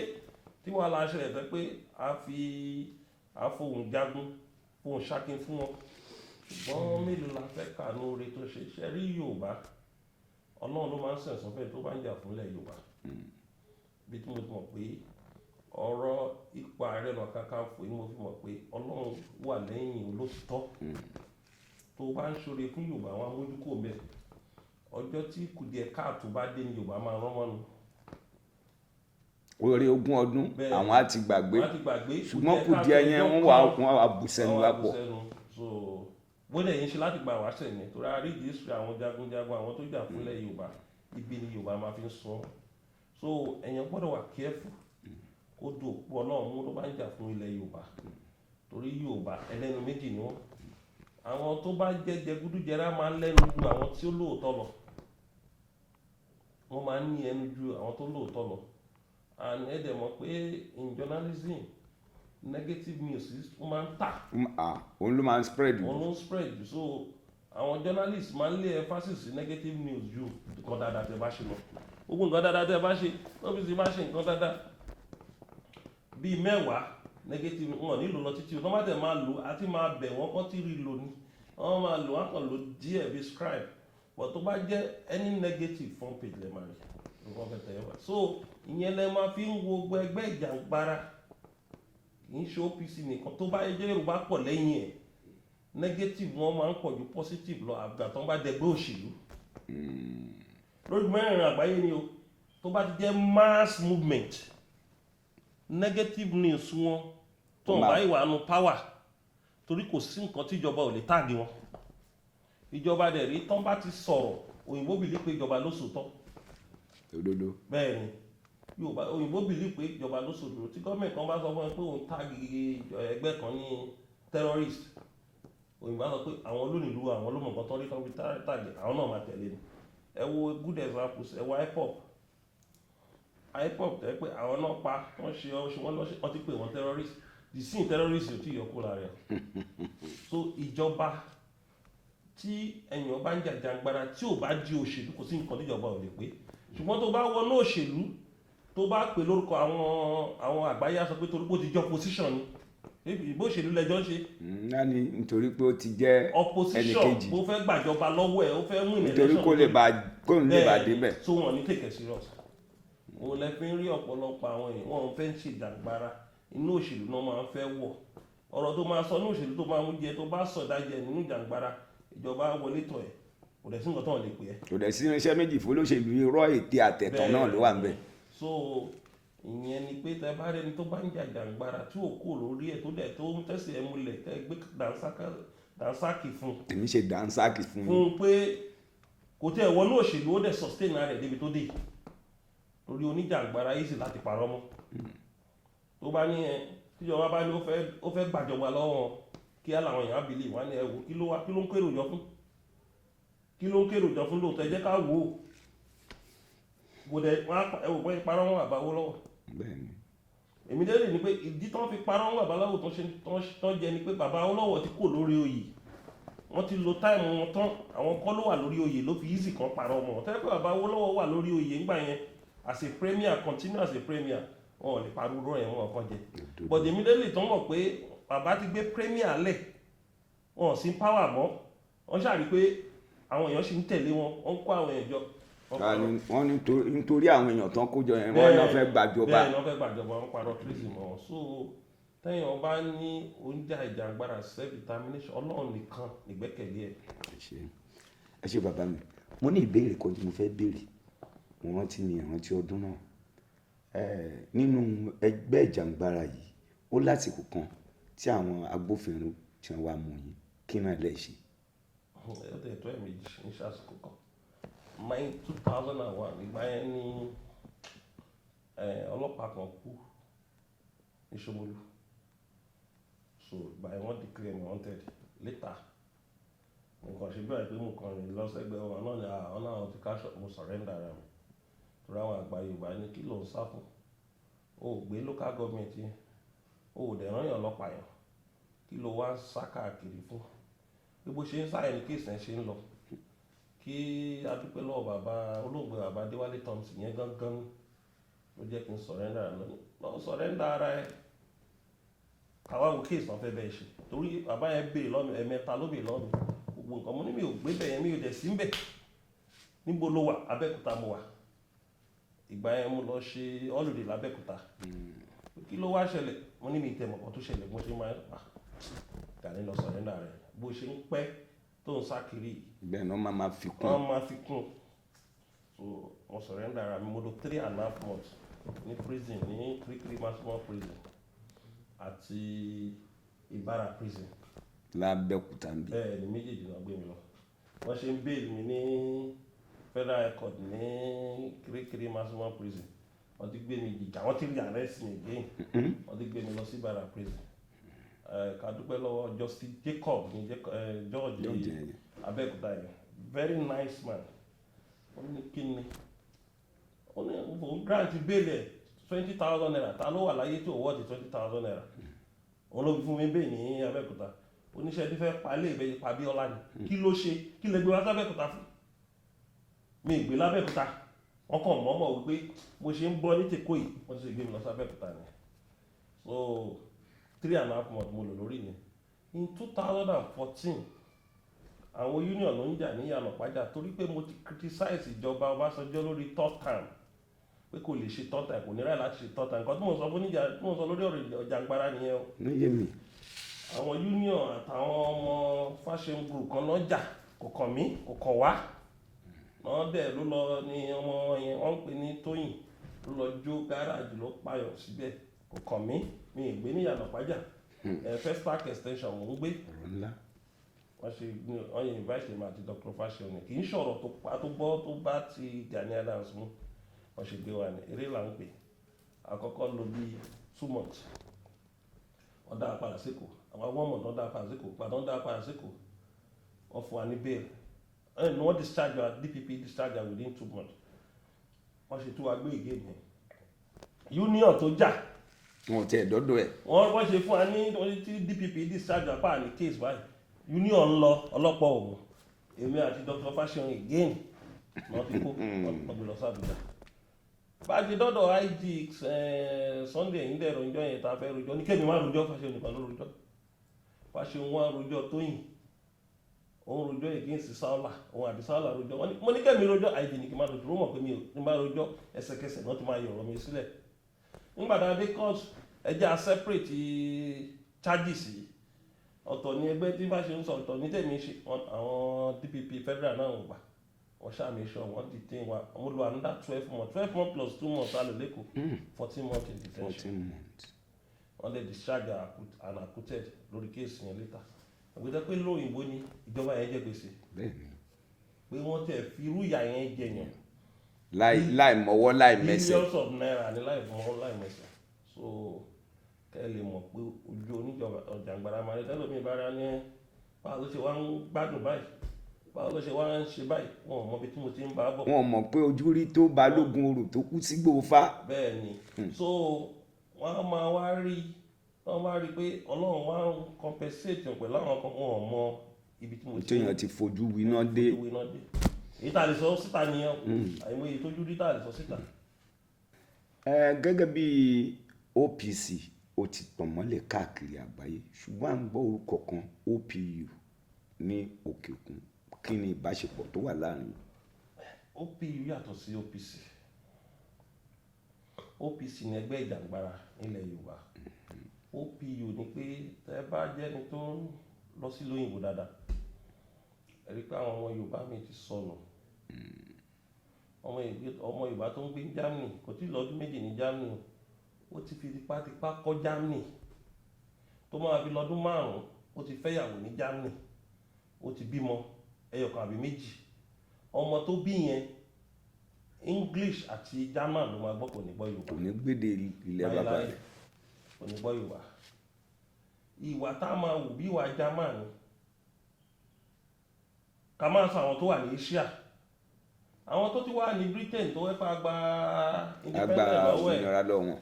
F: tí wàá la ṣẹlẹ̀ tẹ́ pé a fohùn jagun fohùn ṣákin fún wọn ṣùgbọ́n mélòó la fẹ́ kànú oore tó ṣe ṣe rí Yorùbá Ọlọ́run ló máa ń sẹ̀sán fẹ́ tó bá ń jà fúnlẹ̀ Yorùbá bí tí mo ti mọ̀ pé ọ̀rọ̀ ipò Ààrẹ Ọ̀nà Kakanfò ni mo fi mọ̀ pé Ọlọ́run wà lẹ́yìn olótìtọ́ tó bá ń ṣoore fún Yorùbá wọn amójúkò mẹ́ ọjọ́ tí kùdìẹ̀ káàtó bá dé ní Yorùbá máa rán mọ́nu.
G: orí ogún ọdún àwọn á ti gbàgbé ṣùgbọ́n kùdìẹ̀ yẹn wọ́n wà bùsẹ̀nu lápọ̀.
F: so bóde yìí ń ṣe láti gba àwáṣẹ̀ ni torí a rí ìdísírì àwọn jagunjagun àwọn tó jà fúnlẹ̀ Yorùbá ibi ni Yorùbá máa fi ń sọ so èèyàn gbọ́dọ̀ wà careful kó do òpó Ọlọ́run mú ló bá ń jà fún ilẹ̀ Yorùbá torí Yorùbá ẹlẹ́nu méjì ni wọ́n àwọn tó bá jẹ́ jẹgúdújẹrá máa ń lẹ́nu ju àwọn tí ó lóòótọ́ lọ wọ́n máa ń ní ẹnu ju àwọn tó lóòótọ́ lọ and ẹ dẹ̀ mọ̀ pé in journalism negative news ó máa ń tà.
G: òun ló máa ń spread.
F: òun ló ń spread so àwọn journalists máa ń lé emphasis sí negative news ju nǹkan dáadáa tẹ́ bá ṣe lọ gbogbo nǹkan dáadáa tẹ́ bá ṣe wọ́n fi máa ṣe nǹkan dáadáa bíi 10 negative wọn nílò lọ títí wọ́n bá tẹ̀ máa lò àti máa bẹ̀ wọ́n kọ́ tí rí lò ní wọ́n máa lò wọ́n kàn lò díẹ̀ bíi scribe but tó bá jẹ́ any negative front page lè máa rí nǹkan fẹ́ tẹ̀ wá so ìyẹn lẹ máa fi ń wo gbogbo ẹgbẹ́ ìjàngbara kì í ṣe OPC nìkan tó bá jẹ́ Yorùbá pọ̀ lẹ́yìn ẹ̀ negative wọn máa ń pọ̀ ju positive lọ àgbà tó ń bá dẹgbẹ́ òṣèlú lórí mẹ́rin àgbáyé ni o tó bá ti jẹ́ mass movement negative news wọn tó ń bá ìwà nu power torí kò sí nǹkan tí ìjọba ò lè tàgé wọn ìjọba dẹ̀ rí tán bá ti sọ̀rọ̀ òyìnbó bìlí pé ìjọba ló sòótọ́
G: òdodo
F: bẹ́ẹ̀ ni Yorùbá òyìnbó bìlí pé ìjọba ló sòótọ́ tí gọ́ọ̀mẹ̀ntì kan bá sọ fún ẹ pé òun tàgé ẹgbẹ́ kan ní terrorist òyìnbó sọ pé àwọn olónìlú àwọn olómọ̀ kan tán rí tán fi tàgé àwọn náà máa tẹ̀lé ni ẹ wo good examples ẹ wo IPOB tẹ́ pé àwọn náà pa wọ́n ṣe wọ́n ti pè wọ́n terrorist the sin terrorist ò tí yọ kó lára ẹ̀ so ìjọba tí ẹ̀yàn bá ń jàjàngbara tí ò bá di òṣèlú kò sí nǹkan tíjọba ò lè pé ṣùgbọ́n tó bá wọnú òṣèlú tó bá pè lórúkọ àwọn àgbáyé sọ pé torí pé ó ti jọ opposition ni ìbò òṣèlú lẹjọ́ ń ṣe.
G: náà ni nítorí pé ó ti jẹ́ ẹnì kejì
F: opposition bó fẹ́ gbàjọba lọ́wọ́ ẹ̀ ó fẹ́ win election
G: nítorí kó lè bá débẹ̀.
F: so wọn ní take it serious òun lẹ fi ń rí ọ̀pọ̀lọpọ̀ àwọn èèyàn wọn fẹ́ ń ṣe ìjàngbara inú òṣèlú náà máa ń fẹ́ wọ̀ ọ̀rọ̀ tó máa sọ ní òṣèlú tó máa ń jẹ tó bá sọ̀dájẹ nínú ìjàngbara ìjọba wọlé tọ̀ ẹ̀ kò dẹ̀ sí nǹkan tó lè pè ẹ́.
G: kò dẹ̀ sí irinṣẹ́ méjì fún olóṣèlú irọ́ ète àtẹ̀tàn náà ló wà ń bẹ̀.
F: so ìyẹn ni pé tẹ bá rẹni tó bá ń jà jàngbara tí ò kú lórí ẹ̀ tó dẹ̀ tó ń tẹ̀sí ẹ̀ múlẹ̀ tẹ gbé dànsákì fún.
G: èmi ṣe dànsákì fún mi.
F: fún pé kò tẹ́ ẹ̀ wọnú òṣèlú ó dẹ̀ sustain rẹ̀ débi tó dé torí oníjàngbara easy láti parọ́ mọ́ tó bá ní ẹ tíjọba bá ní ó fẹ́ gbàjọba lọ́wọ́ kí á làwọn èèyàn bìlì wá ní ẹwò kí ló ń kérò jọ fún lóòótọ́ ẹ jẹ́ ká wò ó gbọdẹ ẹwò pé parọ́ wọn àbáwó lọ́wọ́ èmi délé ni pé ìdí tán fi parọ́ wọn àbáwó tán jẹ ni pé bàbá Awólọ́wọ̀ ti kò lórí oyè wọ́n ti lo táìmù wọn tán àwọn kọ́ ló wà lórí oyè ló fi easy kan parọ́ wọn tẹ́lẹ̀ pé bàbá Awólọ́wọ̀ wà lórí oyè ńgbà yẹn as a premier continue as a premier wọn ò lè parúurú ẹ̀ wọn kan jẹ but èmi délé tán mọ̀ pé bàbá ti gbé premier lẹ̀ wọn ò sí power mọ́ wọ́n ṣàrí pé àwọn èèyàn ṣì ń tẹ̀lé wọn wọ́n kó àwọn èèyàn jọ.
G: wọ́n nítorí àwọn èèyàn tán kó jọ yẹn wọ́n náà fẹ́ gbàjọba.
F: bẹ́ẹ̀ náà fẹ́ gbàjọba wọn parọ́ treason mọ́ wọn so tẹ́yìn ọba ní oúnjẹ ìjàngbara self determination Ọlọ́run nìkan nígbẹ́kẹ̀lé ẹ̀.
G: ẹ ṣe bàbá mi mo ní ìbéèrè kan tí mo fẹ́ béèrè mo rántí mi ìrántí ọdún náà nínú ẹgbẹ́ ìjàngbara yìí ó lásìkò kan tí àwọn agbófinró tí wọ́n wá mú yín kí náà lè ṣe.
F: ó tẹ̀ tó ẹ̀mejì ní sàsìkò kan mine 2001 ìgbà yẹn ní ọlọ́pàá kan kú ní Ṣómólú so ìgbà yẹn wọ́n declare me wanted later nǹkan ṣe bí wà pé mo kàn rìn lọ́sẹ̀gbẹ́ wọn náà ni àwọn náà ti káṣọ mo surrender ara mi torí àwọn àgbà Yorùbá ní kí ló ń sá fún o ò gbé local government yẹn o ò dẹ̀ rányàn ọlọ́pàá yẹn kí ló wá ń sá káàkiri fún bí bó ṣe ń sáyẹn ní kéèsì ẹ̀ ṣe ń lọ kí adúpẹ́ lọ́wọ́ bàbá olóògbé bàbá Adéwálé Thompson yẹn gángan ló jẹ́ kí n surrender ara mi lọ surrender ara ẹ̀ káwá wo kéèsì wọn fẹ́ bẹ́ẹ̀ ṣe torí bàbá yẹn béèrè lọ́nu ẹ̀mẹ́ta ló béèrè lọ́nu gbogbo nǹkan mo ní mi ò gbé bẹ̀ yẹn mi ò dẹ̀ sí ń bẹ̀ níbo ló wà Abẹ́òkúta mo wà ìgbà yẹn mo lọ ṣe holiday l'Abẹ́òkúta kí ló wá ṣẹlẹ̀ mo ní mi ìtẹ̀mọ̀ kan tó ṣẹlẹ̀ mo ṣe máa ń pa Gani lọ surrender rẹ̀ bó ṣe ń pẹ́ tó ń sá kiri
G: bẹ́ẹ̀ náà máa fi kún
F: wọ́n máa fi kún so mo surrender ara mi, mo lò 3.5 months ní prison, ní Kirikiri maximum prison àti Ìbàrà prison.
G: Lábẹ́òkúta ń bí.
F: Bẹ́ẹ̀ ni méjèèjì náà gbé mi lọ. Wọ́n ṣe ń bail mi ní Federal High Court ní Kirikiri maximum prison. Wọ́n ti gbé mi jìjà, wọ́n ti rí arrest mi again. Wọ́n ti gbé mi lọ sí Ìbàrà prison. Ká dúpẹ́ lọ́wọ́ Justice Jacob ní George Abẹ́òkúta yẹn, very nice man. Ó ní kí ni ó ní òun grant bail ẹ̀ 20,000 naira, ta ló wà láyé tí ò wọ́ọ̀dì 20,000 naira. Òun ló fi fún mi bail ní Abẹ́òkúta. Oníṣẹ́ tí fẹ́ pa ilé ìbẹ̀yẹ pa Bíọ́lá ni, kí ló ṣe, kí lè gbé wá sábẹ́òkúta fún? Mi ìgbé lábẹ́òkúta, wọ́n kàn mọ́mọ́ wípé mo ṣe ń bọ́ ní tèkó yìí, wọ́n ti ṣe gbé mi lọ sábẹ́òkúta ni. So 3.5 months mo lò lórí ni. In 2014 àwọn union ló ń jà ní Ìyànàpájà torí pé mo ti criticize ìjọba Ọbásanjọ́ lórí third term pé kò lè ṣe third term, kò ní ráyè láti ṣe third term. Nǹkan tí mo sọ fún níjà, tí mo sọ lórí ọ̀rọ̀ Ìjàngbara nìyẹn o.
G: Níyé mi.
F: Àwọn union àtàwọn ọmọ fashion group kan náà jà, kò kàn mí, kò kàn wá. Wọ́n dẹ̀ ló lọ ní ọmọ yẹn, wọ́n ń pè ní Tóyìn, ló lọ jó gáràjì ló pààyàn síbẹ̀, kò kàn mí, mi ì gbé ní Ìyànàpájà. First Park extension mò ń gbé. Wọ́n ṣe wọ́n yẹn invite mi àti Dr. Fashion, kì í ṣọ̀rọ̀ tó bọ́ tó bá ti Gani Adams mú. Wọ́n ṣe gbé wa ní eré là ń pè. Àkọ́kọ́ lò bí 2 months. Wọ́n dá apá àsìkò. Àwọn 1 month wọ́n dá apá àsìkò. Gbàdán wọ́n dá apá àsìkò. Wọ́n fún wa ní bail. Wọ́n discharge wa, DPP discharge wa within 2 months. Wọ́n ṣe tú wa gbé ìgé mi. Union tó jà.
G: Wọ́n ti ẹ̀ dọ́dọ̀ ẹ̀.
F: Wọ́n ṣe fún wa ní tí DPP discharge wa pa ní case báyìí. Union ń lọ ọlọ́pàá òun. Èmi àti Dr. Fashion again. Wọ́n ti kó ọgbìn lọ sábìjà. Bá ṣe dọ́dọ̀ IG Sunday ẹ̀yìn dẹ̀rọ ìjọ yẹn ta fẹ́ rojọ́ ní kébì má rojọ́ Fashion nìkan ló rojọ́. Fashion wọn rojọ́ Tóyìn, òun rojọ́ against Saula, òun àti Saula rojọ́. Mo ní kébì rojọ́ IG ní kí n má rojọ́, ó mọ̀ pé mi ò ní má rojọ́ ẹsẹ̀kẹsẹ̀ náà ti máa yọ̀rọ̀ mi sílẹ̀. Nígbà tá a dé court ẹjẹ́ separate charges yìí. Ọ̀tọ̀ ni ẹgbẹ́ tí bá ṣe ń sọ, ọ̀tọ̀ ní tèmi ṣe, àwọn DPP federal náà ń gbà. Wọ́n ṣàmì iṣẹ́ wọn detain wa, mo lo another 12 months, 12 months plus 2 months alò lẹ́kọ̀ọ́, 14 months in detention.
G: 14 months.
F: Wọ́n lè discharge and acquitted lórí kéèsì yẹn later. Àgbẹ̀dẹ́ pé lóyìnbó ni ìjọba yẹn jẹ gbèsè.
G: Bẹ́ẹ̀ni.
F: Pé wọ́n tẹ̀ fi irú ìyà yẹn jẹ yẹn.
G: Láì mọ́wọ́ láì mẹsẹ̀.
F: Billions of naira ní láì mọ́wọ́ láì mẹsẹ̀. So kẹ́ lè mọ̀ pé ojú oníjọba Ọ̀jàngbara máa rí tẹ́lómi ìbára ní báwo ló ṣe wá ń gbádùn báyìí, báwo ló ṣe wá ń ṣe báyìí, wọn ò mọ ibi tí mo ti ń bá a bọ̀.
G: Wọn ò mọ̀ pé ojú rí tó Balógun orò tó kú sí Gbòòfà.
F: Bẹ́ẹ̀ ni, so wọ́n máa wá rí pé Ọlọ́run wá ń compensate pẹ̀lú àwọn kan, wọn ò mọ ibi tí mo ti ń bá a bọ̀.
G: Téèyàn ti fojú winá dé.
F: Èyí tá a lè sọ síta nìyẹn, àìmọye èyí tójú rí tá a lè sọ síta.
G: Gẹ́gẹ́ bí OPC ó ti tàn mọ́lẹ̀ káàkiri àgbáyé, ṣùgbọ́n à ń gbọ́ orúkọ kan OPU ní òkè òkun. Kí ni ìbáṣepọ̀ tó wà láàrin?
F: OPU yàtọ̀ sí OPC. OPC ni ẹgbẹ́ Ìjàngbara nílẹ̀ Yorùbá. OPU ni pé tẹ́ bá jẹ́ni tó ń lọ sí lóyìnbó dáadáa, ẹ rí pé àwọn ọmọ Yorùbá mi ti sọnù. Ọmọ Yorùbá tó ń gbé Germany kò tí ì lọ́dún méjì ní Germany, ó ti fi tipátipá kọ́ Germany. Tó máa fi lọ́dún 5 ó ti fẹ́yàwó ní Germany, ó ti bímọ ẹyọkan àbí méjì. Ọmọ tó bí yẹn English àti German ló máa gbọ́, kò ní gbọ́ Yorùbá.
G: Kò ní gbédè ilẹ̀ bàbá rẹ̀.
F: Kò ní gbọ́ Yorùbá. Ìwà tá a máa wù bí ìwà German ni. Ká máa sọ àwọn tó wà ní Asia. Àwọn tó ti wà ní Britain tó wẹ́pà gba independent lọ́wọ́ ẹ̀.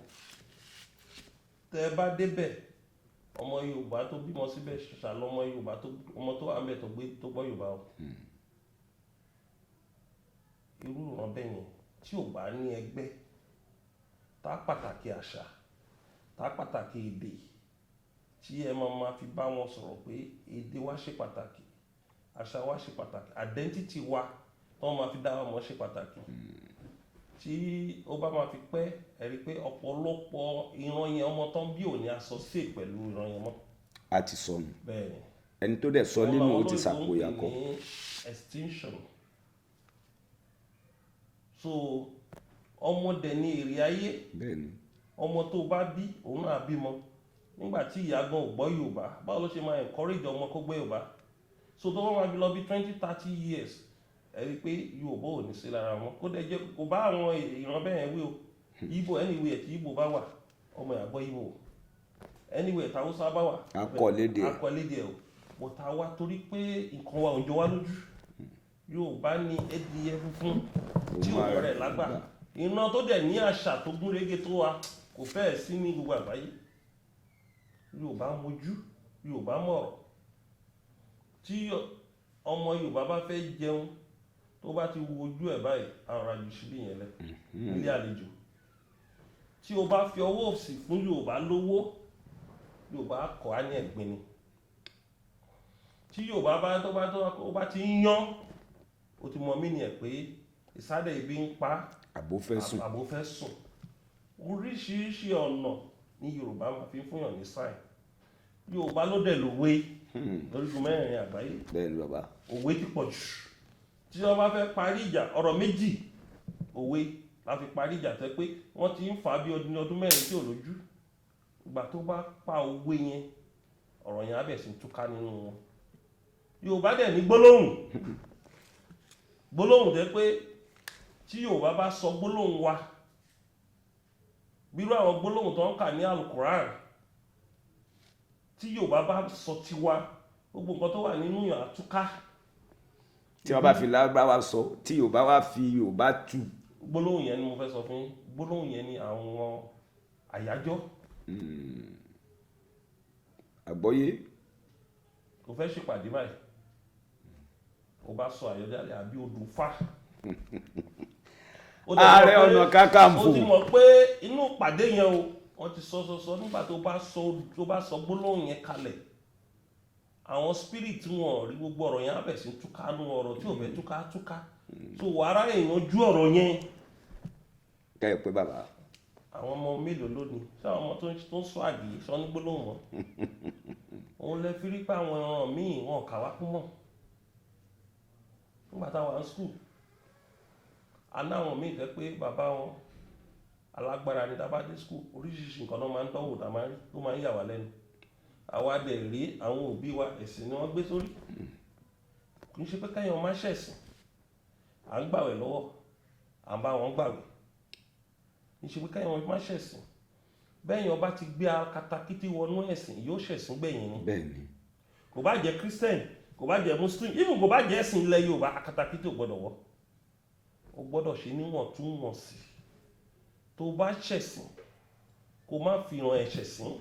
F: Tẹ́ bá débẹ̀, ọmọ Yorùbá tó bímọ síbẹ̀ ṣàlọ́ ọmọ Yorùbá ọmọ tó wà ńbẹ̀ tó gbọ́ Yorùbá o. Irú ìran bẹ́ẹ̀ yẹn tí ò bá ní ẹgbẹ́ tá pàtàkì àṣà, tá pàtàkì èdè, tí ẹ máa fi bá wọn sọ̀rọ̀ pé èdè wa ṣe pàtàkì, àṣà wa ṣe pàtàkì, identity wa tó máa fi dá wa mọ̀ ṣe pàtàkì. Tí ó bá máa fi pẹ́, ẹ rí pé ọ̀pọ̀lọpọ̀ ìran yẹn ọmọ tán bí ò ní associate pẹ̀lú ìran yẹn mọ́.
G: A ti sọnù.
F: Bẹ́ẹ̀ni.
G: Ẹni tó dẹ̀ sọ nínú ó ti sàpòyà kọ.
F: extinction. so ọmọdé ní èrè ayé ọmọ tó bá bí òun náà bímọ nígbà tí ìyá gan ò gbọ́ Yorùbá báwo ló ṣe máa encourage ọmọ kó gbọ́ Yorùbá so tó wọ́n máa fi lọ bí 20-30 years ẹ rí pé Yorùbá ò ní sí lára wọn kó dẹ̀ jẹ́ kó bá àwọn ìran bẹ́ẹ̀ wí o Igbo anywhere tí Igbo bá wà ọmọ ìyàgbọ́ Igbo anywhere tí Hausa bá wà akọ̀lédè ẹ̀ o bọ̀tà wa torí pé nǹkan wa ò jọ wá lójú Yorùbá ní ẹdìyẹ funfun tí ò rẹ̀ lágbà iná tó dẹ̀ ní àṣà tó gún régé tó wa kò fẹ́ẹ̀ sí ní gbogbo àgbáyé Yorùbá mojú Yorùbá mọ̀rọ̀ tí ọmọ Yorùbá bá fẹ́ jẹun tó bá ti wo ojú ẹ̀ báyìí àwọn àjò sílé yẹn lẹ ilé àlejò tí o bá fi ọwọ́ òsì fún Yorùbá lówó Yorùbá kọ̀ á ní ẹ̀gbin ni tí Yorùbá bá ti ń yán o ti mọ mí ni ẹ̀ pé ìsádẹ̀ ibi ń pa àbófẹ́ sùn oríṣiríṣi ọ̀nà ní Yorùbá máa fi fúnyàn ní sáì Yorùbá ló dẹ̀ lòwe lórígun mẹ́rin àgbáyé òwe ti pọ̀ jù tí wọ́n bá fẹ́ parí ìjà ọ̀rọ̀ méjì òwe la fi parí ìjà tẹ́ pé wọ́n ti ń fà á bí ọdún mẹ́rin tí ò lójú ìgbà tó bá pa òwe yẹn ọ̀rọ̀ yẹn á bẹ̀ sí túká nínú wọn Yorùbá dẹ̀ ní gbólóhùn tẹ́ pé tí Yorùbá bá sọ gbólóhùn wa bírú àwọn gbólóhùn tó ń kà ní Al-Quran tí Yorùbá bá sọ tiwa gbogbo nǹkan tó wà nínú yàn àtúká
G: tí wọ́n bá fi Lárúbáwá sọ tí Yorùbá wá fi Yorùbá tú
F: gbólóhùn yẹn ni mo fẹ́ sọ fún yín gbólóhùn yẹn ni àwọn àyájọ́
G: àgbọ́yé
F: kò fẹ́ ṣèpàdé báyìí o bá sọ àyọjáde àbí odò fà
G: Ààrẹ Ọ̀nà Kakanfò
F: o ti mọ̀ pé inú pàdé yẹn o wọ́n ti sọ nígbà tó bá sọ gbólóhùn yẹn kalẹ̀ àwọn spirit wọn rí gbogbo ọ̀rọ̀ yẹn abẹ̀ sí túká nú ọ̀rọ̀ tí ò fẹ́ túká so wàrà èèyàn jú ọ̀rọ̀ yẹn
G: kẹ́yọ̀ pé bàbá
F: àwọn ọmọ mélòó lónìí ṣé àwọn ọmọ tó ń sọ àgbè sọ ní gbólóhùn wọn òun lè fi rí pé àwọn ẹran míì wọn kà wá kú mọ́ nígbà táwọn skul àná àwọn míì tẹ́ pé bàbá wọn alágbára ní dábàdé skul oríṣiríṣi nǹkan náà máa ń dánwò tá máa ń rí tó máa ń yà wá lẹ́nu àwa dẹ̀ rí àwọn òbí wa ẹ̀sìn ni wọ́n gbé sórí kì í ṣe pé káyọ̀ máa ṣẹ̀sìn à ń gbàwẹ̀ lọ́wọ́ à ń bá wọn gbàwẹ̀ kì í ṣe pé káyọ̀ máa ṣẹ̀sìn bẹ́ẹ̀yàn ọba ti gbé akatakítí wọnú ẹ̀sìn yóò ṣẹ̀sìn gbẹ̀yìn ni kò bá jẹ́ Christian kò bá jẹ́ Muslim even kò bá jẹ́ ẹ̀sìn ilẹ̀ Yorùbá akatakítí ò gbọ́dọ̀ wọ̀ ó gbọ́dọ̀ ṣe níwọ̀ntúnwọ̀nsì tó bá ṣẹ̀sìn kó má fi ìran ẹ̀ ṣẹ̀sìn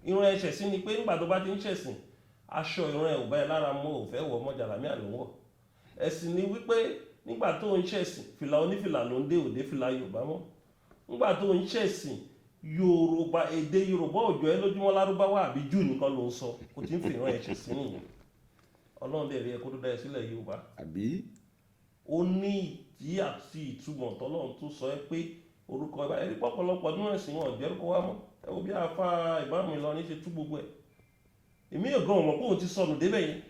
F: ìran ẹ̀ ṣẹ̀sìn ni pé nígbà tó bá ti ń ṣẹ̀sìn aṣọ ìran ẹ̀ ò bá ẹ lára mọ́ ò fẹ́ wọ̀ mọ́ jàlámíà ló ń wọ̀ ẹ̀sìn ni wípé nígbà tó ń ṣẹ̀sìn fìlà onífìlà ló ń dé òde fìlà Yorùbá mọ́ nígbà tó ń ṣẹ̀sìn Yorùbá èdè Yorùbá òjò ẹ lójúmọ́ Lárúbáwá àbí jù nìkan ló ń sọ kò tí ń fi ìran ẹ̀ ṣẹ̀sìn nìyẹn Ọlọ́run dẹ̀ rí ẹ kó tó dá ẹ sílẹ̀ Yorùbá
G: àbí
F: ó ní ìdí àti ìtumọ̀ tọ́lọ́run tó sọ ẹ́ pé orúkọ ẹ̀bá ẹ̀rí pọ̀pọ̀lọpọ̀ nínú ẹ̀sìn wọn jẹ́ orúkọ wa mọ́ ẹ wo bí afá ìbámu Ìlọrin ṣe tú gbogbo ẹ̀ èmi ò gan ọmọ pé òun ti sọnù débẹ̀ yẹn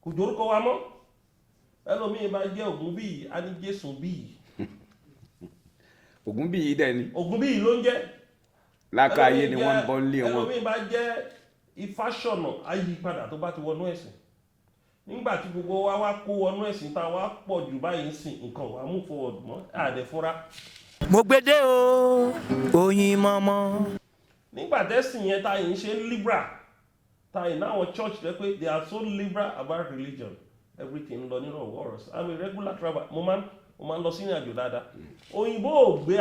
F: kò jẹ́ orúkọ wa mọ́ ẹlòmíín bá jẹ́ Ògún bíyì á ní Jésù bíyì
G: Ògún bíyì dẹ̀ ni
F: Ògún bíyì ló ń jẹ́
G: lákàáyé ni wọ́n ń bọ́ nílé wọn
F: ẹlòmíín bá jẹ́ Ifáṣọ̀nà ayípadà tó bá ti wọnú ẹ̀sìn nígbà tí gbogbo wa wá kó wọnú ẹ̀sìn tá a wá pọ̀ jù báyìí ń sìn nǹkan wà mú forward mọ́ àdẹ fúnra.
B: mo gbédè o oyin mọ́mọ́.
F: nígbà tẹ́sìn yẹn tá yìí ń ṣe liberal tá yìí náwọn church rẹ pé they are so liberal about religion everything lọ nínú ọ̀rọ̀ I'm a regular traveler mo máa ń lọ sí ìrìn àjò dáadáa òyìnbó ò gbé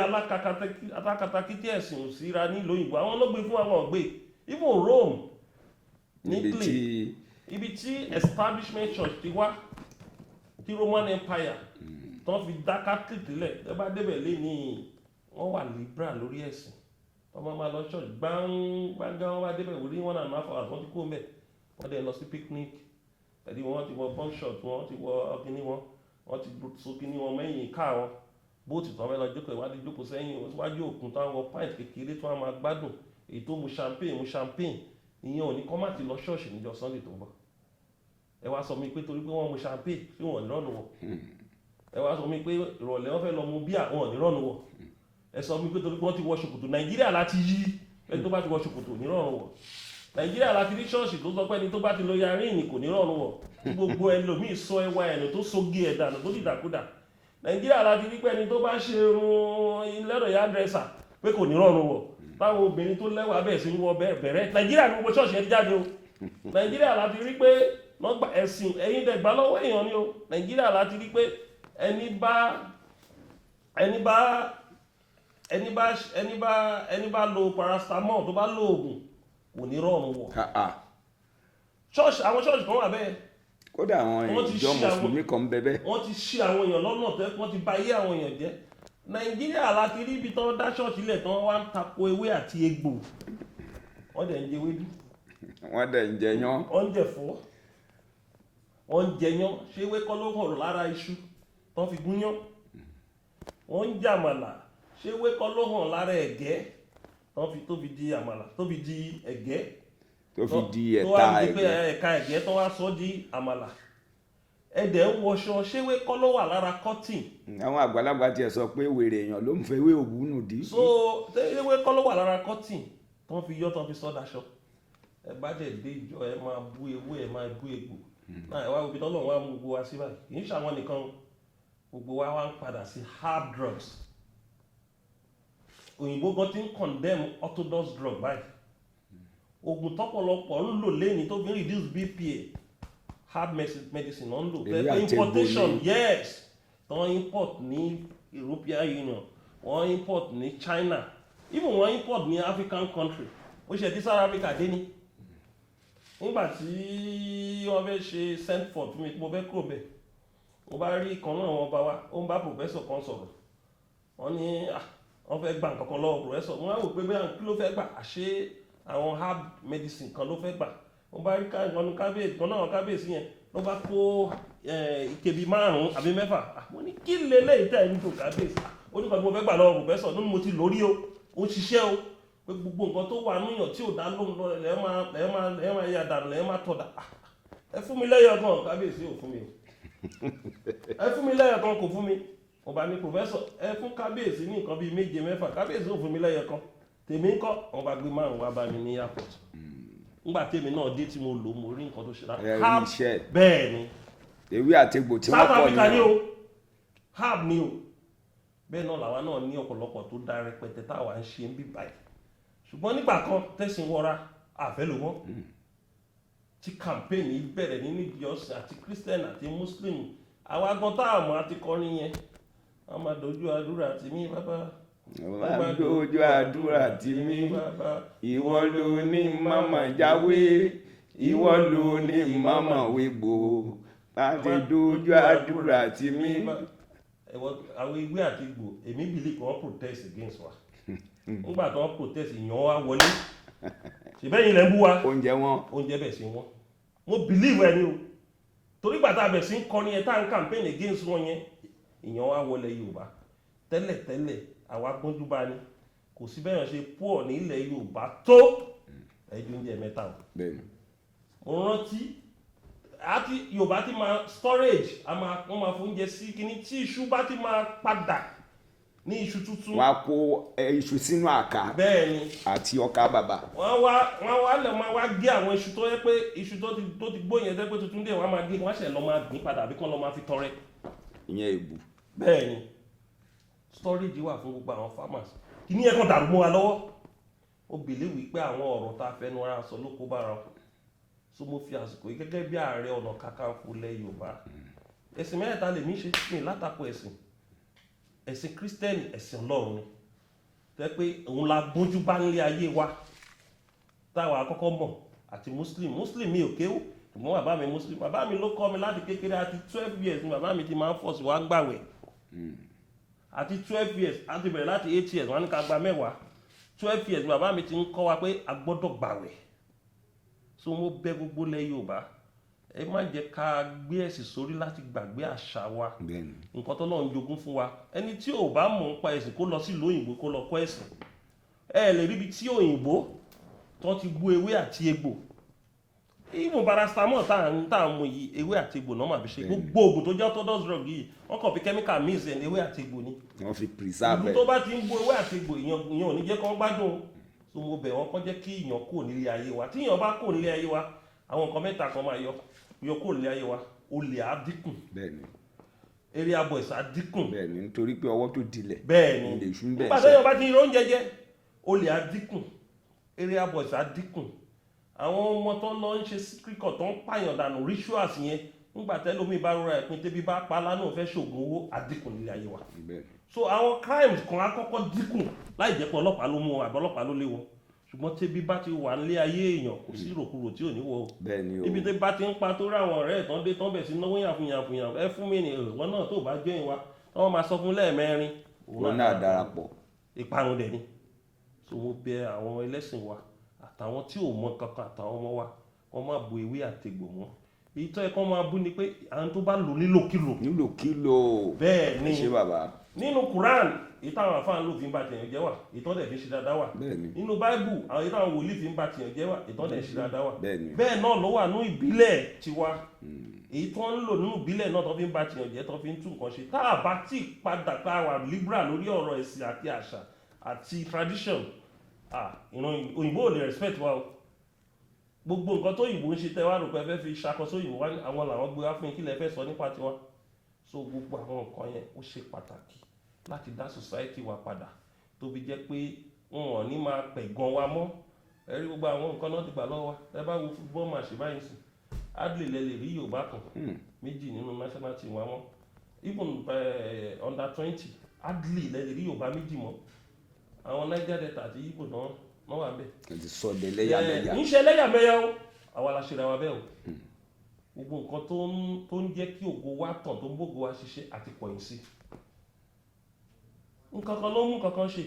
F: alákatakítí ẹ̀sìn òsíra nílùú òyìnbó àwọn ló gbé fún àwọn ọ̀gbẹ́ even Rome nígbè ibi tí establishment church ti wá tí Roman Empire tó fi dá Catholic lẹ̀ ẹ bá débẹ̀ lé ní wọ́n wà liberal lórí ẹ̀sìn tó máa lọ church gbángá wọ́n bá débẹ̀ wòlíì 1.5 hours wọ́n ti kó mẹ́ wọ́n dẹ̀ lọ sí picnic ẹ̀dí wọ́n ti wọ bunk shot wọ́n ti wọ ọkìní wọ́n ti so kíní wọn mẹ́yìn ká wọn bóòtù tó wọ́n lọ jókòó ìwádìí jókòó sẹ́yìn wájú òkun tó wọ́n pint kékeré tó wọ́n máa gbádùn èyí tó mu champagne ìyẹn ò ní kọ́ má ti lọ ṣọ́ọ̀ṣì níjọ́ Sunday tó ń bọ̀ ẹ wá sọ mi pé torí pé wọ́n mu champagne tí wọ́n ní rọ́ọ̀nù wọ̀ ẹ wá sọ mi pé ìrọ̀lẹ́ wọ́n fẹ́ lọ mu bíà wọ́n ní rọ́ọ̀nù wọ̀ ẹ sọ mi pé torí pé wọ́n ti wọ ṣòkòtò Nàìjíríà láti yí ẹni tó bá ti wọ ṣòkòtò ní rọ́ọ̀nù wọ̀ Nàìjíríà láti rí ṣọ́ọ̀ṣì tó sọ pé ẹni tó bá ti lo yaríìnì kò ní rọ́ọ̀nù wọ̀ gbogbo ẹlòmíì sọ ẹwà ẹnu tó sógé ẹ̀ dànù tó dìdàkudà Nàìjíríà láti rí pé ẹni tó bá ṣe irun lẹ́rọ̀ yá dírẹ́sà pé kò ní rọ́ọ̀nù wọ̀ táwọn obìnrin tó lẹ́wà bẹ́ẹ̀ sí ń wọ bẹ̀rẹ̀ Nàìjíríà ní gbogbo ṣọ́ọ̀ṣì ẹ ti jáde o Nàìjíríà láti rí pé nọ́gbà ẹ̀sìn ẹ̀yin dẹ̀gbà lọ́wọ́ èèyàn ni o Nàìjíríà láti rí pé ẹni bá lo paracetamol tó bá lo oògùn kò ní rọrùn wọ̀ ṣọ́ọ̀ṣì àwọn ṣọ́ọ̀ṣì kan wà bẹ́ẹ̀
G: kódà àwọn ìjọ mùsùlùmí kan bẹ́ẹ̀
F: wọ́n ti ṣí àwọn èèyàn lọ́nà tẹ́ wọ́n ti bà ayé àwọn èèyàn jẹ́ Nàìjíríà láti rí ibi tán dá ṣọ́ọ̀ṣì lẹ̀ tán wá ń tako ewé àti egbò wọ́n dẹ̀ ń jẹ ewédú
G: wọ́n dẹ̀ ń jẹyán
F: wọ́n ń jẹ̀fọ́ wọ́n ń jẹyán ṣé ewé kọ́ ló hàn lára iṣu tán fi gúnyán wọ́n ń jàmàlà ṣé ewé kọ́ ló hàn lára ẹ̀gẹ́ tán fi tó fi di àmàlà tó fi di ẹ̀gẹ́
G: tó fi di
F: tó wá di pé ẹ̀ka ẹ̀gẹ́ tó wá sọ di àmàlà ẹ̀dẹ̀ ń wọṣọ ṣé ewé kọ́ ló wà lára cotton.
G: àwọn àgbàlagbà tiẹ̀ sọ pé wèrè èèyàn ló ń fẹ́ ewé òwúnù dí.
F: so ewé kọ́ ló wà lára cotton tán fi yọ́ tán fi sọ́ daṣọ ẹ bá dẹ̀ dé ìjọ ẹ máa bú ewé ẹ máa bú egbò náà ẹ wá ibi tọ́lọ̀ wá mú gbogbo wa sí báyìí kì í ṣàwọn nìkan gbogbo wa wá ń padà sí hard drugs òyìnbó gan ti ń condemn orthodox drug báyìí oògùn tọ́pọ̀lọpọ̀ ń lò lẹ́ni tó fi ń reduce BPA hard medicine náà ń lò bẹ́ẹ̀ importation yes tán import ní European Union wọ́n import ní China even wọ́n import ní African country ó ṣe tí South Africa dé ní nígbà tí wọ́n fẹ́ ṣe Sandford fún mi mo fẹ́ kúrò bẹ́ẹ̀ mo bá rí kan náà wọn bá wá ó ń bá professor kan sọ̀rọ̀ wọ́n ní wọ́n fẹ́ gbà nǹkan kan lọ́wọ́ professor wọ́n á wò pé bẹ́ẹ̀ kí ló fẹ́ gbà àṣé àwọn herb medicine kan ló fẹ́ gbà mo bá rí ìkànnì kábíyèsí kan náà kábíyèsí yẹn ló bá kó ìkebì 5 àbí 6 mo ní kí lélẹ́yìí tẹ̀ ń tò kábíyèsí ó ní kan tí mo fẹ́ gbà lọ́wọ́ professor nínú mo ti lórí o ó ń ṣiṣẹ́ o pé gbogbo nǹkan tó wà níyàn tí ò dá lóhùn lọ lẹ́ẹ̀ máa yà dànù lẹ́ẹ̀ máa tọ̀dà ẹ fún mi lẹ́yọ̀ kan kábíyèsí ò fún mi ẹ fún mi lẹ́yọ̀ kan kò fún mi ọba ní professor ẹ fún kábíyèsí ní nǹkan bíi 7 6 kábíyèsí ò fún mi lẹ́yọ̀ kan tèmi ń kọ́ wọn bá gbé 5 wá bá mi ní airport nígbà tèmi náà dé tí mo lò mo rí nǹkan tó ṣe lára bẹ́ẹ̀ ni
G: ewé àtegbò tí wọ́n
F: South
G: pọ̀
F: Africa ni o herb ni o bẹ́ẹ̀ náà làwa náà ní ọ̀pọ̀lọpọ̀ tó dá rẹpẹtẹ táwa ń ṣe ń bí báyìí ṣùgbọ́n nígbà kan tẹ̀sìn wọra àfẹ́lò wọn tí kàmpéènì bẹ̀rẹ̀ nínú ibi ọ̀sìn àti Christian àti Muslim àwa gan táàmù àti kọrin yẹn wọ́n máa dojú àdúrà tì mí bàbá
G: wọ́n máa dojú àdúrà tì mí ìwọ ló ní màmá jáwé ìwọ ló ní màmá wégbò láti dojú àdúrà tì mí.
F: àwọn ìwé àti ìgbò èmi bìlì kí wọ́n protest against wa nígbà tí wọ́n protest ìyàn wa wọlé ṣèbẹ́yìn lẹ́ ń bú wa oúnjẹ bẹ̀ sí wọn mo believe ẹni o torí gbàtà bẹ̀ sí ń kọrin ẹ̀ tá ń campaign against wọn yẹn ìyàn wa wọlé Yorùbá tẹ́lẹ̀tẹ́lẹ̀ àwa gbọ́njú bá ní kò sí bẹ́yàn ṣe pọ̀ ní ilẹ̀ Yorùbá tó ẹjọ́ oúnjẹ mẹ́ta o mo rántí àti Yorùbá ti máa storage wọ́n máa fún oúnjẹ sí kíní tí iṣu bá ti máa padà ní iṣu tuntun
G: wọ́n á kó iṣu sínú àká
F: bẹ́ẹ̀ni
G: àti ọkà bàbà
F: wọ́n wá lè máa wá gé àwọn iṣu tó yẹ pé iṣu tó ti gbó yẹn tẹ́ pé tuntun dé wọ́n máa gé wọ́n ṣẹ̀ lọ máa gbìn padà àbí kán lọ máa fi tọrẹ
G: ìyẹn èbù
F: bẹ́ẹ̀ni storage wà fún gbogbo àwọn farmers kí ní ẹ̀kan dàrú mọ́ wa lọ́wọ́ ó believe wípé àwọn ọ̀rọ̀ tá a fẹnu ara sọ ló kó bára wọn so mo fi àsìkò yìí gẹ́gẹ́ bí Ààrẹ Ọ̀nà Kakanfò lẹ̀ Yorùbá ẹ̀sìn mẹ́ta lèmi ṣe ní látakò ẹ̀sìn Kristẹni ẹ̀sìn Ọlọ́run ni tẹ́ pé òun la gbójú bá nílé ayé wa táwa àkọ́kọ́ mọ̀ àti Muslim mi ò kéwú ṣùgbọ́n bàbá mi Muslim bàbá mi ló kọ́ mi láti kékeré àti 12 years ni bàbá mi ti máa ń fọ́ọ̀sì wá gbàwẹ̀ àti 12 years àti bẹ̀rẹ̀ láti 8 years wọ́n ní ká gba 10 12 years bàbá mi ti ń kọ́ wa pé a gbọ́dọ̀ gbàwẹ̀ so mo bẹ̀ gbogbo lẹ̀ Yorùbá ẹ má jẹ́ ká gbé ẹ̀sìn sórí láti gbàgbé àṣà wa nǹkan tó lọ́n jogún fún wa ẹni tí ò bá mọ̀ nípa ẹ̀sìn kó lọ sí ìlú òyìnbó kó lọ kọ́ ẹ̀sìn ẹ lè ríbi tí òyìnbó tó ti gbú ewé àti egbò even paracetamol tá à ń mu yìí ewé àti egbò náà máa fi ṣe gbogbo oògùn tó jẹ́ orthodox drug yìí wọ́n kàn fi chemical mix ẹ̀ ewé àti egbò ni.
G: wọ́n fi preserve
F: ìlú tó bá ti ń gbọ́ ewé àti egbò ìyẹn ò ní jẹ́ kán gbádùn so mo bẹ̀ wọ́n kán jẹ́ kí ìyàn kúrò nílé ayé wa tí ìyàn bá kúrò nílé ayé wa àwọn nǹkan mẹ́ta kan máa yọ kúrò nílé ayé wa olè á dínkù.
G: bẹ́ẹ̀ni
F: area boys á dínkù.
G: bẹ́ẹ̀ni nítorí pé ọwọ́ tó dilẹ̀.
F: bẹ́ẹ̀ni
G: ilé ìṣú ń bẹ̀
F: nígbà tó yàn bá ti rọ oúnjẹ jẹ olè á dínkù area boys á dínkù àwọn ọmọ tó lọ ń ṣe kíkọ̀ tó ń pààyàn dànù rituals yẹn nígbà tẹ́lómi bá rọra ẹ̀pin tẹ́bí bá pa lánàá fẹ́ ṣògùn owó á dínkù nílé ayé wa. so àwọn crimes kan á kọ́kọ́ dínkù láì jẹ́ pé ọlọ́pàá ló mú wọn àbí ọlọ́pàá ló lé wọn ṣùgbọ́n tẹ́bí bá ti wà nílé ayé èèyàn kò sí ìròkúrò tí ò ní wọ ibi tẹ́bí bá ti ń pa tó ráwọn ọ̀rẹ́ ìtàn dé tán bẹ̀ sí náwó yàfùyàfùyàn ẹ fún mi ní ìwọ náà tó bá jẹ́ ìwà táwọn máa sọ fún lẹ́ẹ̀mẹ́rin
G: òun náà darapọ̀
F: ìparun dẹ̀ ni so mo bẹ̀ àwọn ẹlẹ́sìn wa àtàwọn tí ò mọ kankan àtàwọn ọmọ wa wọ́n máa bo ewé àtegbò wọn èyí tó yẹ kó máa bú ni pé àwọn tó bá lò nílòkílò
G: bẹ́ẹ̀ ni ṣé bàbá
F: nínú Quran èyí táwọn àfáàn lò fi ń bá tèèyàn jẹ́ wà ìtọ́ dẹ̀ fi ṣe dáadáa wà nínú Bible àwọn èyí táwọn wòlíì fi ń bá tèèyàn jẹ́ wà ìtọ́ dẹ̀ ṣe dáadáa wà bẹ́ẹ̀ náà ló wà nínú ìbílẹ̀ tiwa èyí tó ń lò nínú ìbílẹ̀ náà tó fi ń bá tèèyàn jẹ́ tó fi ń tún nǹkan ṣe tá a bá tí padà tá a wà liberal lórí ọ̀rọ̀ ẹ̀sìn àti àṣà àti tradition ìran òyìnbó ò lè respect wa o gbogbo nǹkan tó òyìnbó ń ṣe tẹ́ wá rò pé ẹ fẹ́ fi ṣàkóso òyìnbó wá àwọn làwọn gbé wá fún yín kí lẹ fẹ́ sọ nípa tiwa so gbogbo àwọn nǹkan yẹn ó ṣe pàtàkì láti dá society wa padà tó fi jẹ́ pé wọn ò ní máa pẹ̀gàn wa mọ́ ẹ rí gbogbo àwọn nǹkan náà ti gbà lọ́wọ́ wa ẹ bá wo football match báyìí sí hardly lẹ lè rí Yorùbá kan méjì nínú national team wa mọ́ even under 20 hardly lẹ lè rí Yorùbá méjì mọ́ àwọn Niger Delta àti Igbo náà wà bẹ́ẹ̀.
G: ẹ ti sọ de lẹ́yàmẹ̀yà.
F: ń ṣe lẹ́yàmẹ̀yà o àwa la ṣe ra wa bẹ́ẹ̀ o gbogbo nǹkan tó ń jẹ́ kí ògo wa tàn tó ń bógo wa ṣiṣẹ́ àti pọ̀yìn sí nǹkan kan ló mú kankan ṣe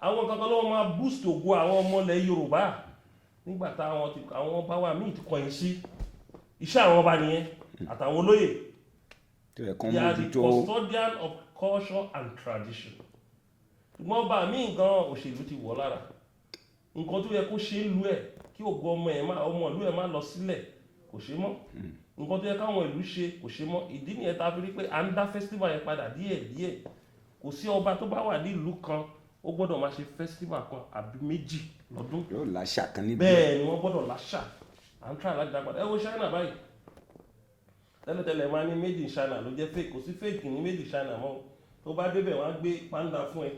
F: àwọn kankan ló máa boost ògo àwọn ọmọ ilẹ̀ Yorùbá nígbà táwọn bá wà míì ti kọ̀yìn sí iṣẹ́ àwọn ọba nìyẹn àtàwọn olóyè they are the custodian of culture and tradition ṣùgbọ́n ọba míì gan òṣèlú ti wọ̀ lára nǹkan tó yẹ kó ṣe é lu ẹ̀ kí ògo ọmọ ìlú ẹ̀ má lọ sílẹ̀ kò ṣe mọ́ nǹkan tó yẹ káwọn ìlú ṣe kò ṣe mọ́ ìdí nìyẹn tá a fi rí pé à ń dá festival yẹn padà díẹ̀ kò sí ọba tó bá wà nílùú kan ó gbọ́dọ̀ máa ṣe festival kan àbí méjì lọ́dún
G: yóò láṣà kan níbi
F: bẹ́ẹ̀ ni wọ́n gbọ́dọ̀ láṣà à ń try láti dá padà ẹ wo China báyìí tẹ́lẹ̀tẹ́lẹ̀ máa ní made in China ló jẹ́ fake kò sí fake ní made in China mọ́ tó bá débẹ̀ wọ́n á gbé panda fún ẹ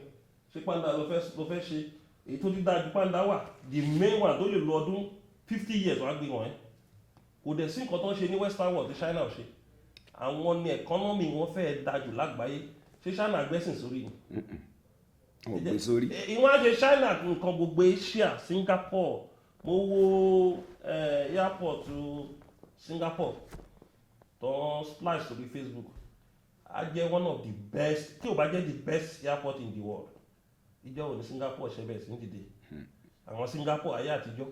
F: ṣé panda ló fẹ́ ṣe èyí tó dídá ju panda wà the main one tó lè lo ọdún 50 years wọ́n á gbé wọ̀nyẹn kò dẹ̀ sí nǹkan tó ń ṣe ní western world tí China ò ṣe àwọn ní economy wọn fẹ́ẹ́ dájú lágbàáyé ṣé China gbẹ́sìn sórí ni
G: ọ̀gbẹ́ sórí
F: ìwọ́n á ṣe China nǹkan gbogbo Asia Singapore mo wo airport Singapore tó ń splash sórí Facebook á jẹ́ one of the best tí ò bá jẹ́ the best airport in the world ìjọ wo ni Singapore ṣe bẹ̀rẹ̀ sí ń dìde àwọn Singapore ayé àtijọ́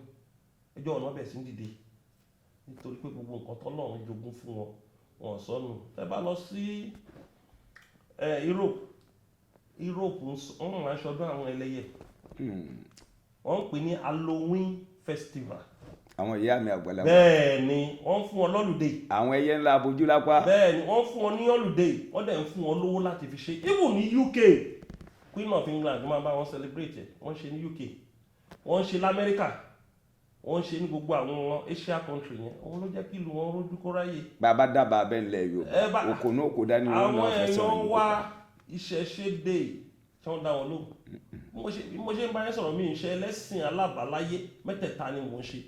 F: ìjọ ọ̀nà bẹ̀rẹ̀ sí ń dìde nítorí pé gbogbo nǹkan tọ́lọ́run jogún fún wọn sọnù ẹ bá lọ sí Europe wọ́n máa ń ṣọdún àwọn ẹlẹ́yẹ wọ́n ń pè ní Halloween festival
G: àwọn ìyá mi àgbàlagbà
F: bẹ́ẹ̀ ni wọ́n fún wọn lọ́lùdé
G: àwọn ẹyẹ ńlá abojú lápá
F: bẹ́ẹ̀ ni wọ́n fún wọn ní holiday wọ́n dẹ̀ ń fún wọn lówó láti fi ṣe even ní UK Queen of England máa bá wọn celebrate ẹ̀ wọ́n ṣe ní UK wọ́n ṣe l'Amẹ́ríkà wọ́n ṣe ní gbogbo àwọn Asia country yẹn òun ló jẹ́ kí ìlú wọn rójú kó ráyè.
G: bàbá dábàá bẹ́ẹ̀ ńlẹ̀ Yorùbá òkò náà kò dání wọn náà fẹ́ sọ̀rọ̀
F: àwọn èèyàn wá ìṣẹ̀ṣe dé tí wọ́n dá wọn lóhùn bí mo ṣe ń bá yẹn sọ̀rọ̀ mi ìṣe ẹlẹ́sìn alábàáláyé mẹ́tẹ̀ẹ̀ta ni mò ń ṣe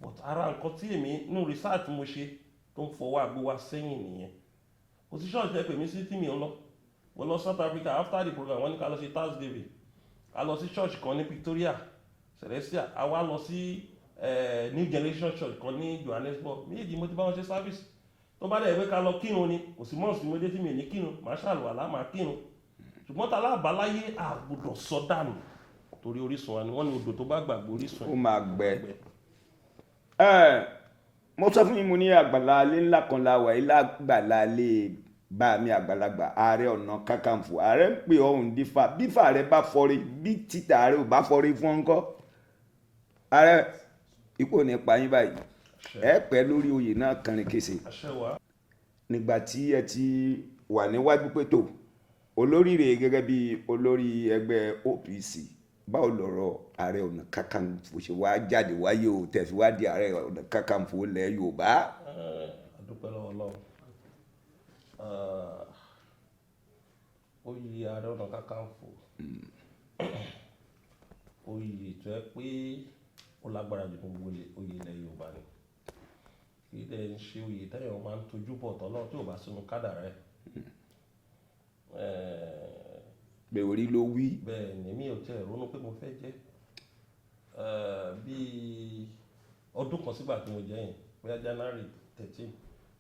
F: but ara nǹkan tí èmi nínú research mo ṣe tó ń fọwọ́ àgbo wa sẹ́yìn nìyẹn kò sí ṣọ́ọ̀ṣì tẹ́ pè mí sí tí mi ò lọ mo lọ South Africa after the program wọ́n ní ká lọ sí Thanksgiving ká lọ sí church kan ní Pretoria Celestia a wá lọ sí New Generation Church kan ní Johannesburg méjì mo ti bá wọn ṣe service tó bá dẹ̀ pé ká lọ kírun ni kò sí mọ́ọ̀sì mo dé tí mi ò ní kírun màá ṣàlùwàlá màá kírun ṣùgbọ́n ta lábàáláyé àgbùdọ̀ sọdánù torí orísun wa ni wọ́n ní odò tó bá gbàgbé orísun
G: ó máa gbẹ. mo sọ fún yín mo ní àgbàlá ilé ńlá kan la wà ilé àgbàlá ilé bá mi àgbàlagbà Ààrẹ Ọ̀nà Kakanfò ààrẹ ń pè ọ̀hún dífà bífà rẹ bá fọre bí títà rẹ ò bá fọre fún ọ́nkọ́ ààrẹ ipò ní pa yín báyìí ẹ pẹ́ lórí oyè náà kàrin kése nígbà tí ẹ ti wà níwájú pé tó olórí rèé gẹ́gẹ́ bí olórí ẹgbẹ́ OPC báwo lọ̀rọ̀ ààrẹ ọ̀nà kakanfò ṣe wá jáde wáyé o tẹ̀sí wá di ààrẹ ọ̀nà kakanfò ilẹ̀ Yorùbá.
F: àdúpẹ́ lọ́wọ́ Ọlọ́run oyè ààrẹ ọ̀nà kakanfò oyè tó yẹ pé ó lágbára jù ní gbogbo oyè ilẹ̀ Yorùbá ni kì í dẹ̀ ń ṣe oyè táyọ̀ máa ń tojú bọ̀ tọ́lọ́ tí ò bá sínú kádàrá ẹ̀.
G: bẹ́ẹ̀ orí ló wí.
F: bẹ́ẹ̀ ni mi ò tiẹ̀ ronú pé mo fẹ́ jẹ́ bíi ọdún kan sígbà tí mo jẹ́ yẹn bóyá January 13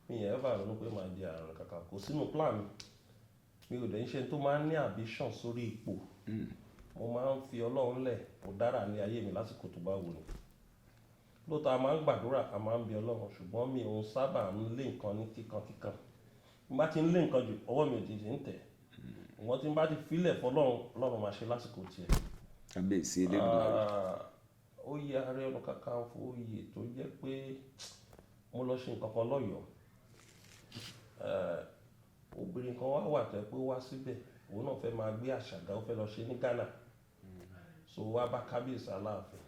F: mi yẹn ever ronú pé màá di ààrẹ kankan kò sínú plan mi ò dẹ̀ ń ṣe tó máa ń ní ambition sórí ipò mo máa ń fi Ọlọ́run lẹ̀ mo dára ní ayé mi lásìkò tó bá wù mí lóòótọ́ a máa ń gbàdúrà a máa ń bi Ọlọ́run ṣùgbọ́n mi ò sábà ń lé nǹkan ní kíkankíkan bí bá ti ń lé nǹkan jù ọwọ́ mi ò ti ń tẹ̀ wọ́n ti bá ti filẹ̀ fọlọ́run Ọlọ́run máa ṣe lásìkò tiẹ̀.
G: kábíyèsí Elédùmarè.
F: oyè ààrẹ ọ̀nà kakanfò oyè tó jẹ́ pé mo lọ ṣe nǹkan kan lọ́yọ̀ọ́ obìnrin kan wà tẹ́ pé ó wá síbẹ̀ òun náà fẹ́ máa gbé àṣàgà ó fẹ́ lọ ṣe ní Ghana so wá bá kábíyèsí Aláàfin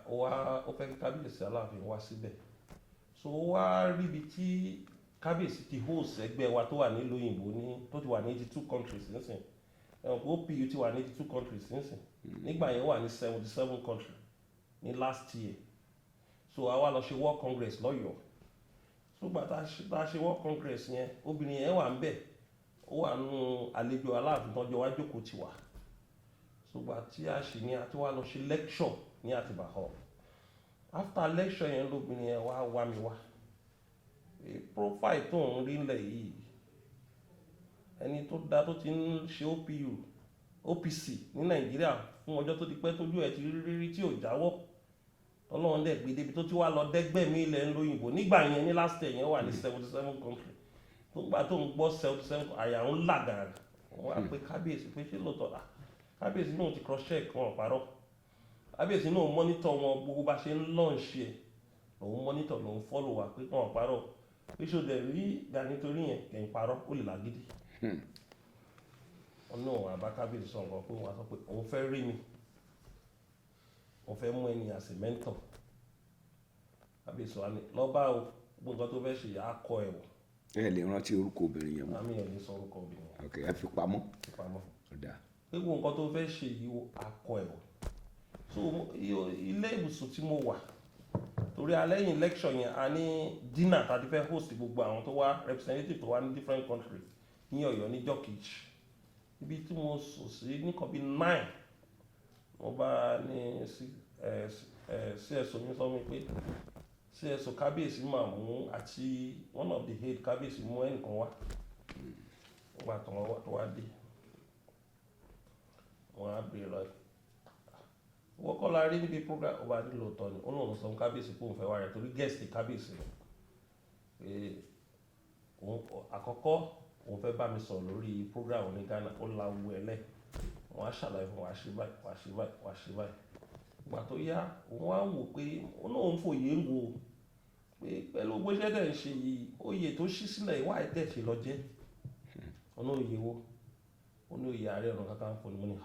F: ó fẹ́ kí kábíyèsí Aláàfin wá síbẹ̀ so ó wá ríbi tí kábíyèsí ti host ẹgbẹ́ wa tó wà nílùú òyìnbó tó ti wà ní 82 countries nísìn OPU ti wà ní 82 countries nísìn nígbà yẹn wà ní 77 countries ní last year so a wá lọ ṣe World Congress lọ́yọ̀ọ́ so gbà tá a ṣe World Congress yẹn obìnrin yẹn wà ń bẹ̀ ó wà nù àlejò Aláàfin tọ́jọ́ wá jókòó ti wà so gbà tí a ṣe ní a ti wá lọ ṣe lecture ní Àtìbà Hall after lecture yẹn lóbìnrin yẹn wá mi wá profile tó ń rí lẹ̀ yìí ẹni tó dá tó ti ń ṣe OPC ní Nàìjíríà fún ọjọ́ tó ti pẹ́ tójú ẹ̀ ti rírí tí ò jáwọ́ Ọlọ́run dẹ̀ gbé débi tó ti wá lọ dẹ́gbẹ́ mi ilẹ̀ ńlóyìnbó nígbà yẹn ní last year yẹn wà ní 77 country tó gbà tó ń gbọ́ 77 àyà ń là gàrà wọ́n á pé kábíyèsí pé ṣé lóòótọ́ là kábíyèsí náà ti cross check wọn parọ́ kábíyèsí náà monitor wọn gbogbo bá ṣe ń launch ẹ̀ lòun monitor lòun follow wa pé wọn parọ́ píṣọ dẹ̀ rí Gani torí yẹn kẹ̀yìn parọ́ ó lè lágídí ọ̀nà àbá kábíyèsí sọ nǹkan pé wọ́n sọ pé òun fẹ́ rí mi òun fẹ́ mú ẹni as a mentor kábíyèsí wa ni lọ́ba o gbogbo nǹkan tó fẹ́ ṣe á kọ ẹ̀ wọ̀.
G: ẹ lè rántí orúkọ obìnrin yẹn mọ́.
F: àmì ẹ̀ lè sọ orúkọ obìnrin yẹn.
G: ok ẹ fi pamọ́.
F: pé gbogbo nǹkan tó fẹ́ ṣe yìí á kọ ẹ̀ wọ̀ so ilé ìbùsùn tí mo wà torí alẹ́yìn lecture yẹn a ní dinner tàbí fẹ́ host gbogbo àwọn tó wá representative tó wá ní different country ní Ọ̀yọ́ níjọ́ kejì ibi tí mo sùn sí nìkan bíi 9 mo bá ní CSO mi sọ mi pé CSO kábíyèsí máa mú àti one of the head kábíyèsí mú ẹnìkan wá nígbà tó wá dé wọn á bèèrè lọ wọ́n kọ́ la rí níbi program ọba nílò tọ́ ni òun lòun sọ fún kábíyèsí pé òun fẹ́ wá rẹ̀ torí guest kábíyèsí rẹ̀ pé òun àkọ́kọ́ òun fẹ́ bá mi sọ̀rọ̀ lórí program ní Ghana ó la wu ẹlẹ́ wọ́n á ṣàlàyé fún wa ṣe báyìí wá ṣe báyìí wá ṣe báyìí ìgbà tó yá òun á wò pé òun náà ń fòye ń wo pé pẹ̀lú bó ṣe dẹ̀ ń ṣe yìí oyè tó ṣí sílẹ̀ ìwà ẹ̀dẹ̀ ṣe lọ jẹ́ ọ̀nà òye wo ó ní oyè Ààrẹ Ọ̀nà Kakanfò ni mo ní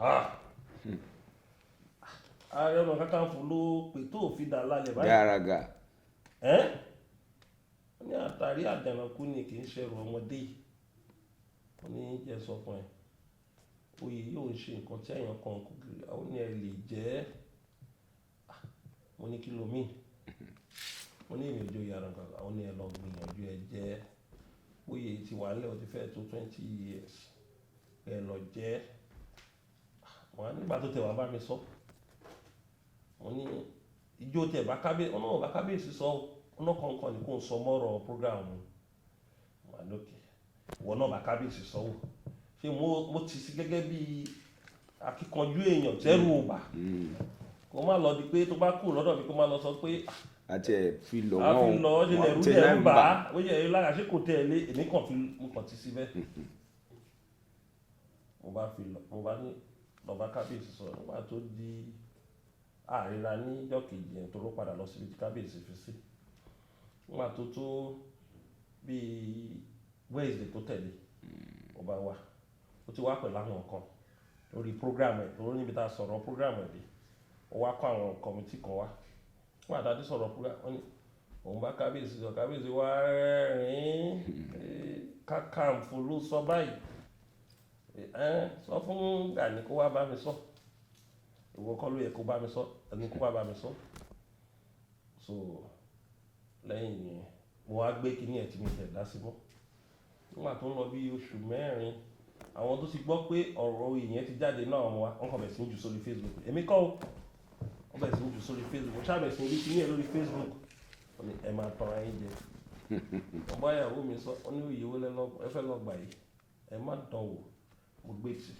F: Ààrẹ Ọ̀nà Kakanfò ló pè tó fi dà lálẹ́ báyìí.
G: gàràgà.
F: ó ní àtàrí àjànàkú ni kì í ṣẹrù ọmọdé yìí ó ní jẹ́ sọ fún ẹ oyè yóò ṣe nǹkan tí èèyàn kan kò kiri àwọn ní ẹ lè jẹ́ mo ní kí lomi mo ní ìrìn òjò yàrá kan àwọn ní ẹ lọ gbìyànjú ẹ jẹ́ oyè ti wà nílẹ̀ ó ti fẹ́ tó 20 years ẹ lọ jẹ́ wọn nígbà tó tẹ̀ wá bá mi sọ wọ́n ní ìjó tẹ̀ bá kábíyèsí sọ ọ̀nà kankan ní kò ń sọ mọ́rọ̀ program wà lókè wọ́n náà bá kábíyèsí sọ wò ṣé mo ti sí gẹ́gẹ́ bí akíkanjú èèyàn tẹ́rù ò bà kó má lọ di pé tó bá kù lọ́dọ̀ mi kó má lọ sọ pé
G: àti ẹ̀ fi lọ
F: wọ́n ṣe lẹ̀rú jẹ́ ń bà á ó yẹ lára ṣé kò tẹ̀ ẹ́ lé èmi kàn ti sí bẹ́ẹ̀ mo bá ní lọ́ba kábíyèsí sọ nígbà tó di àríra ní ìjọ́ kejì yẹn tó ló padà lọ síbi tí kábíyèsí fi sí. Nígbà tó tó bíi Wednesday tó tẹ̀lé ọba wa ó ti wá pẹ̀lú àwọn kan lórí program ẹ̀ lórí níbi tá a sọ̀rọ̀ program ẹ̀ dé ó wá kó àwọn kọmitì kan wá. Nígbà tá a ti sọ̀rọ̀ program wọn ni òun bá kábíyèsí sọ, kábíyèsí wá rẹ́rìn-ín Kakanfò ló sọ báyìí, sọ fún Gani kó wá bá mi sọ, ìwọ kọ́ ló yẹ kó bá mi sọ, ẹni kó wá bá mi sọ. So lẹ́yìn yẹn mo wá gbé kíní ẹ̀ tí mi tẹ̀ dá sí mọ́. Nígbà tó ń lọ bí oṣù mẹ́rin àwọn tó ti gbọ́ pé ọ̀rọ̀ ìyẹn ti jáde náà ọmọ wa wọ́n kàn bẹ̀ sí ní jù sórí Facebook, èmi kọ́ o, wọ́n bẹ̀ sí ní jù sórí Facebook, wọ́n ṣàbẹ̀ sí ní rí kíní ẹ̀ lórí Facebook, wọ́n ní ẹ máa tọrọ ayé jẹ. Ọba ìyàwó mi sọ ọ ní òye owó ẹ fẹ́ lọ gbà yìí, ẹ má dán wò, mo gbé tì.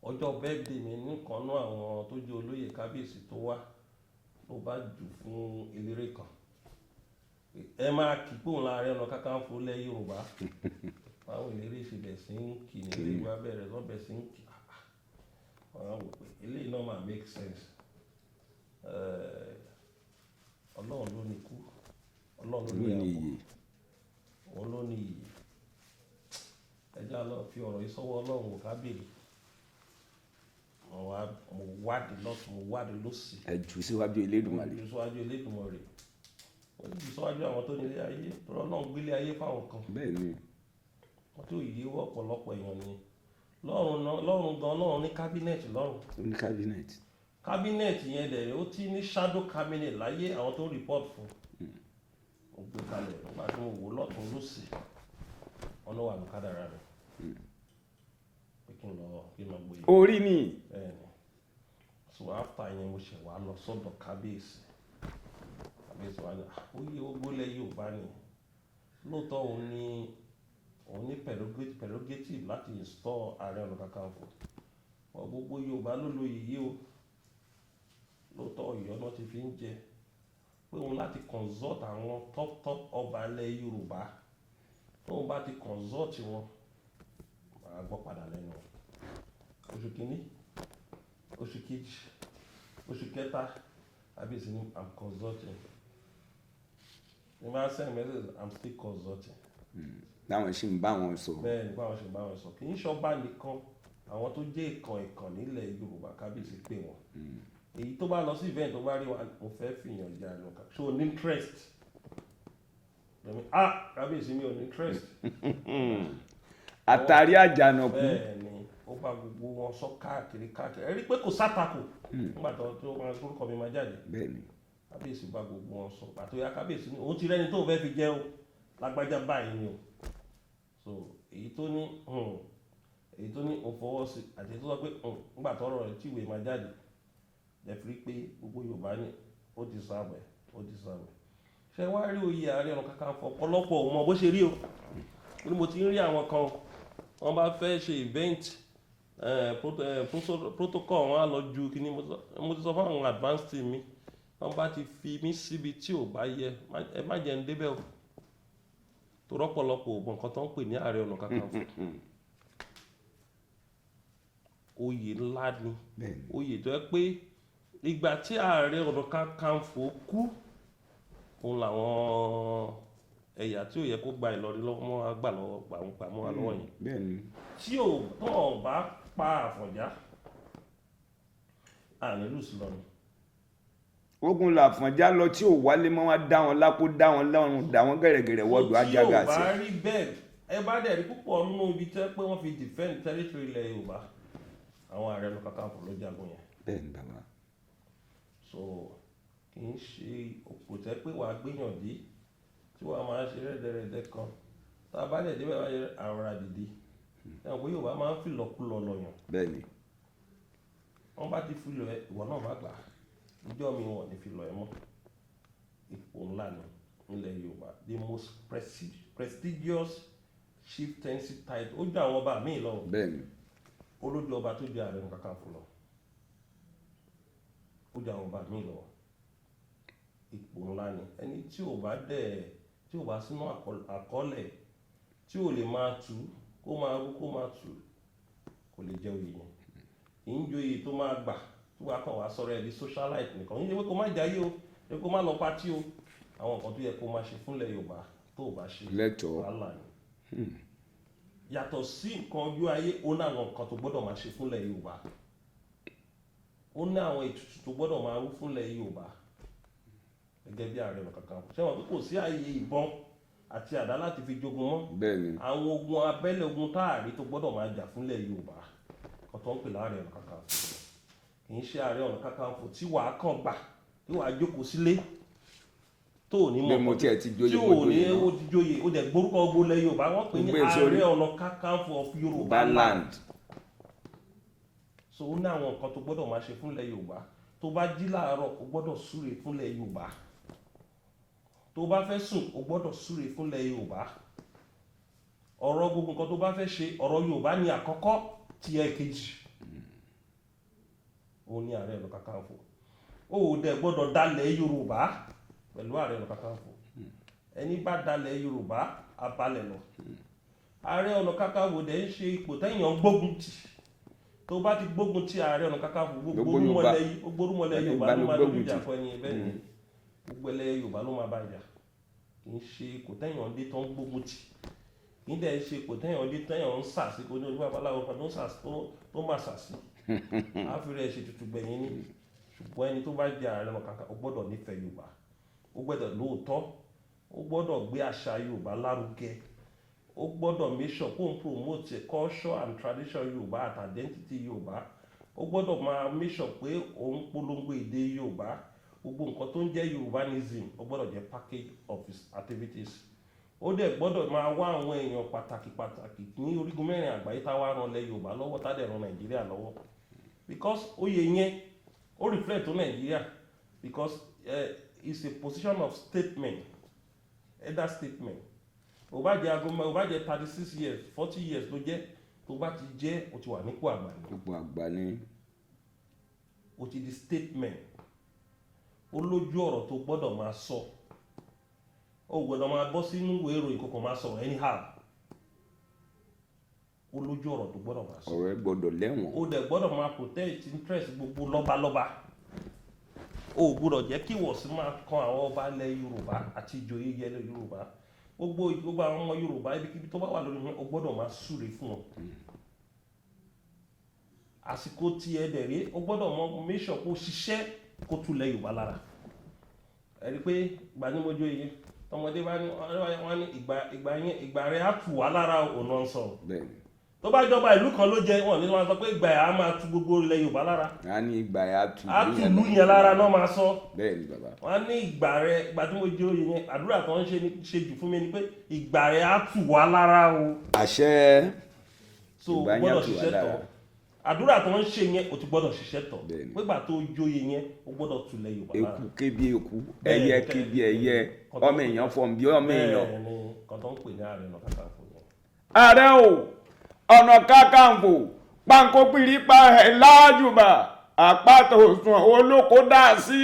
F: Ọjọ́ birthday mi nìkan náà àwọn tó jẹ́ olóyè kábíyèsí tó wá ló bá jù fún eléré kan, ẹ máa kí pòun láàrin ọ̀nà Kakanfò lẹ̀ Yorùbá. Báwo eléré ṣe bẹ̀ sí ń kì ní ilé ìwà bẹ̀rẹ̀ lọ́ bẹ̀ sí ń kì, wọ́n wò pé eléyìí náà máa make sense. Ọlọ́run ló ní ikú, Ọlọ́run ló ní ẹ̀kọ́, òun ló ní iyì. Ẹjá lọ fi ọ̀rọ̀ yìí sọ́wọ́ Ọlọ́run wò kábìrì. Mo wádìí lọ́tùn, mo wádìí lósì.
G: ẹ jù síwájú Elédùmarè.
F: Mo jù síwájú Elédùmarè. Mo jù síwájú àwọn tó nílé ayé, tọ́rọ Ọlọ́run gbélé ayé fáwọn kan.
G: bẹ́ẹ̀ ni.
F: Wọ́n tó yí wọ́ ọ̀pọ̀lọpọ̀ èèyàn ni. Lọ́run gan, Ọlọ́run ní kábínẹ̀tì lọ́run.
G: ó ní kábínẹ̀tì.
F: Kábínẹ̀tì yẹn dẹ̀ ó ti ní shadow cabinet láyé àwọn tó report fún. Mo gbé kalẹ̀ nígbà tí mo wò lọ́tùn lósì, wọn ló wà ní kádàrá rẹ̀. Pé kí n lọ gbé.
G: orí ni.
F: Bẹ́ẹ̀ni. So after yẹn mo ṣe wá lọ sọ́dọ̀ kábíyèsí. Kábíyèsí wa ní oyè ogbólẹ̀ Yorùbá ni. Lóòótọ́ òun ní prerogative láti install Ààrẹ Ọ̀nà Kakanfò. Gbogbo Yorùbá ló lóyè yìí o. Lóòótọ́ Ọ̀yọ́ náà ti fi ń jẹ. Pé òun láti consult àwọn top ọba ilẹ̀ Yorùbá. Tóun bá ti consult wọn, màá gbọ́ padà lẹ́nu. Oṣù kìíní, oṣù kejì, oṣù kẹta, kábíyèsí ni I'm consulting. Ní bá send message, I'm still consulting.
G: láwọn ṣì ń bá wọn sọ.
F: Bẹ́ẹ̀ ni báwọn ṣe bá wọn sọ. Kì í ṣọba nìkan, àwọn tó jẹ́ ìkan nílẹ̀ Yorùbá kábíyèsí pè wọ́n. Èyí tó bá lọ sí event tó bá rí wa, mo fẹ́ fìyàn jà lọ. Ṣé o ní interest? Kábíyèsí mi ò ní interest.
G: àtàrí àjànàkú.
F: Bẹ́ẹ̀ ni ó bá gbogbo wọn sọ káàkiri. Ẹ rí pé kò sátakò nígbà tó máa orúkọ mi máa jáde.
G: bẹ́ẹ̀ ni.
F: Kábíyèsí bá gbogbo wọn sọ pàtó ya kábíyèsí ni òun ti rẹ́ni tó fẹ́ fi jẹ́ o lágbájá báyìí ni o. So èyí tó ní ó fọwọ́ sí àti èyí tó sọ pé nígbà tọ́rọ̀ rẹ̀ tí ìwé máa jáde lẹ́fi rí pé gbogbo Yorùbá ni ó ti sáwẹ̀. Ṣé wá rí oyè Ààrẹ Ọ̀nà Kakanfò ọ̀pọ̀lọpọ̀ ò mọ bó ṣe rí o. Ní mo ti ń rí àwọn kan wọ́n bá fẹ́ ṣe event protocol wọn á lọ ju kíní. Mo ti sọ fún àwọn advanced team mi, wọ́n bá ti fi mí síbi tí ò bá yẹ ẹ má jẹ́ ń débẹ̀ o. Tó rọ́pọ̀lọpọ̀ ògbọ̀n nǹkan tó ń pè ní Ààrẹ Ọ̀nà Kakanfò. Oyè ńlá ni, oyè tó yẹ pé ìgbà tí Ààrẹ Ọ̀nà Kakanfò kú, òun làwọn ẹ̀yà tí ò yẹ kó gba Ìlọrin lọ́wọ́ gbà mọ́ wa lọ́wọ́ yẹn.
G: bẹ́ẹ̀ni.
F: Tí ò tán bá pa Àfọ̀njá, ànílù sí lọ́run.
G: ogun làfọ̀njá lọ tí ò wálé mọ́ wá dá wọn lápò dá wọn lọ́rùn dá wọn gẹ̀rẹ̀gẹ̀rẹ̀ wọ́dọ̀ ajága sí.
F: Tí ò bá rí bẹ́ẹ̀ ẹ bá dẹ̀ rí púpọ̀ nínú ibi tẹ́ pé wọ́n fi defend territory ilẹ̀ Yorùbá, àwọn Ààrẹ Ọ̀nà Kakanfò ló jagun yẹn.
G: bẹ́ẹ̀ni bàbá.
F: So kì í ṣe òpò tẹ́ pé wàá gbéyàn dé tí wàá máa ṣe rẹ́dẹ̀rẹ́dẹ́ kan tá a bá dẹ̀ débẹ̀ wá yẹ àrùn àdìdì. Ẹ̀wọ̀n pé Yorùbá máa ń fi lọ́kùlọ̀ lọ́yàn.
G: bẹ́ẹ̀ni.
F: Wọ́n bá ti fi lọ ẹ ìwọ náà má gbà á. Ìjọ́ mi wọ̀n ní fi lọ ẹ mọ́. Ipò ńlá ni nílẹ̀ Yorùbá, the most prestigious chieftaincy title. Ó jẹ́ àwọn ọba míì lọ.
G: bẹ́ẹ̀ni.
F: Olójú ọba tó jẹ́ Ààrẹ Ọ̀nà Kakanfò lọ. Ó jẹ́ àwọn ọba míì lọ. Ipò ńlá ni. Ẹni tí ò bá sínú àkọọ́lẹ̀ tí ò lè máa tú kó máa rú kó máa tú kò lè jẹ́ oyè yẹn. Kì í joyè tó máa gbà tí wàá kàn wá sọ̀rọ̀ ẹ̀ di socialite nìkan yíyẹ pé kó má jayé o pé kó má lọ pátí o àwọn nǹkan tó yẹ kó má ṣe fúnlẹ̀ Yorùbá tó o bá ṣe wàhálà ni yàtọ̀ sí nǹkan ojú ayé ó ní àwọn nǹkan tó gbọ́dọ̀ máa ṣe fúnlẹ̀ Yorùbá ó ní àwọn ètùtù tó gbọ́dọ̀ máa rú fúnlẹ̀ Yorùbá gẹ́gẹ́ bí Ààrẹ Ọ̀nà Kakanfò ṣé wọn pé kò sí ààyè ìbọn àti àdá láti fi jogun mọ́ àwọn ogun abẹ́lé ogun táàrí tó gbọ́dọ̀ máa jà fúnlẹ̀ Yorùbá kan tó ń pè láàrẹ Ọ̀nà Kakanfò kì í ṣe Ààrẹ Ọ̀nà Kakanfò tí wàá kàn gbà tí wàá jókòó sílé tó ò ní mọ̀ tí ò ní ó ti jóye ó dẹ̀ gbórúkọ ogbó lẹ̀ Yorùbá wọ́n pè ní Ààrẹ Ọ̀nà Kakanfò of Yorùbá land so ó ní àwọn nǹkan tó gbọ́dọ̀ máa ṣe fúnlẹ̀ Yorùbá tó bá jí láàárọ̀ ó gbọ́dọ̀ súre fúnlẹ̀ Yorùbá tó bá fẹ́ sùn ó gbọ́dọ̀ súre fúnlẹ̀ Yorùbá ọ̀rọ̀ gbogbo nǹkan tó bá fẹ́ ṣe ọ̀rọ̀ Yorùbá ni àkọ́kọ́ tí ẹ kejì ó ní Ààrẹ Ọ̀nà Kakanfò ó dẹ̀ gbọ́dọ̀ dalẹ̀ Yorùbá pẹ̀lú Ààrẹ Ọ̀nà Kakanfò ẹni bá dalẹ̀ Yorùbá abalẹ̀ lọ Ààrẹ Ọ̀nà Kakanfò dẹ̀ ń ṣe ipò tẹ́yàn gbógun tì tó bá ti gbógun tì Ààrẹ Ọ̀nà Kakanfò gbogbo Yorùbá ló máa lójú ìjà fún ẹni bẹ́ẹ̀ ni gbogbo ẹlẹ́yẹ Yorùbá ló máa bá jà kì í ṣe ipò tẹ́yàn dé tó ń gbógun tì kì í dẹ̀ ṣe ipò tẹ́yàn dé tẹ́yàn ń sàsí kó ní ojú babaláwo kan tó máa sàsí àfihàn ṣe tutù gbẹ̀yìn ní ṣùgbọ́n ẹni tó bá jẹ́ Ààrẹ Ọ̀nà Kakanfò ó gbọ́dọ̀ nífẹ̀ẹ́ Yorùbá ó gbọ́dọ̀ lóòótọ́ ó gbọ́dọ̀ gbé àṣà Yorùbá lárugẹ ó gbọ́dọ̀ make sure kó ń promote culture and tradition Yorùbá àti identity Yorùbá ó gbọ́dọ̀ máa make sure pé òun polongo èdè Yorùbá gbogbo nǹkan tó ń jẹ́ Yorùbánism ó gbọ́dọ̀ jẹ́ package of his activities ó dẹ̀ gbọ́dọ̀ máa wá àwọn èèyàn pàtàkì ní orígun mẹ́rin àgbáyé táwa ran lẹ̀ Yorùbá lọ́wọ́ tá dẹ̀ ran Nàìjíríà lọ́wọ́ because oyè yẹn ó reflect tó Nàìjíríà because it's a position of statement elder statement ó bá jẹ́ agoma ó bá jẹ́ 36 years 40 years ló jẹ́ tó bá ti jẹ́ ó ti wà nípò àgbà ni ó ti di statement ó lójú ọ̀rọ̀ tó gbọ́dọ̀ máa sọ ó gbọ́dọ̀ máa bọ́ sínú ìwé ìròyìn kòkò máa sọ̀rọ̀ anyhow ó lójú ọ̀rọ̀ tó gbọ́dọ̀ máa sọ
G: ọ̀rọ̀ ẹ gbọ́dọ̀ lẹ́wọ̀n
F: ó dẹ̀ gbọ́dọ̀ máa protect interest gbogbo lọ́balọ́ba ó gbọ́dọ̀ jẹ́ kí ìwọ̀sí máa kan àwọn ọba ilẹ̀ Yorùbá àti ìjòyè ilẹ̀ Yorùbá gbogbo àwọn ọmọ Yorùbá ibikíbi tó bá wà lórí wọn ó gbọ́dọ̀ máa súre fún wọn àsìkò tí ẹ dẹ̀ rí ó gbọ́dọ̀ mọ make sure kó ṣiṣẹ́ kó tulẹ̀ Yorùbá lára ẹ̀rí pé gbanimójó yìí tọmọdé bá ní wọ́n ní ìgbà rẹ̀ á tù wá lára ọ̀nà sọ tó bá jọba ìlú kan ló jẹ wọn ní wọn sọ pé ìgbà yà á máa tu gbogbo ilẹ̀ Yorùbá lára
G: a ní ìgbà yà á tu
F: ìlú yẹn lára náà máa sọ
G: bẹ́ẹ̀ ni bàbá
F: wọn ní ìgbà rẹ̀ gbanimójó yìí yẹn àdúrà tó ń ṣe jù fún mi ni pé ìgbà rẹ̀ á tù wá lára o
G: àṣẹ
F: so gbọ́dọ̀ ṣiṣẹ́ tọ̀ àdúrà tó ń ṣe yẹn o ti gbọ́dọ̀ ṣiṣẹ́ tọ̀ nígbà tó jóye yẹn o gbọ́dọ̀ tulẹ̀ Yorùbá lára
G: eku kébi eku ẹyẹ kébi ẹyẹ ọmọ èèyàn fọm bí ọmọ èèyàn.
F: bẹ́ẹ̀ ni kan tó ń pè ní Ààrẹ Ọ̀nà Kakanfò yẹn.
E: Ààrẹ Ọ̀nà Kakanfò pankopiri pa ẹ̀ láàjùbà àpáta òsùn olóko dá sí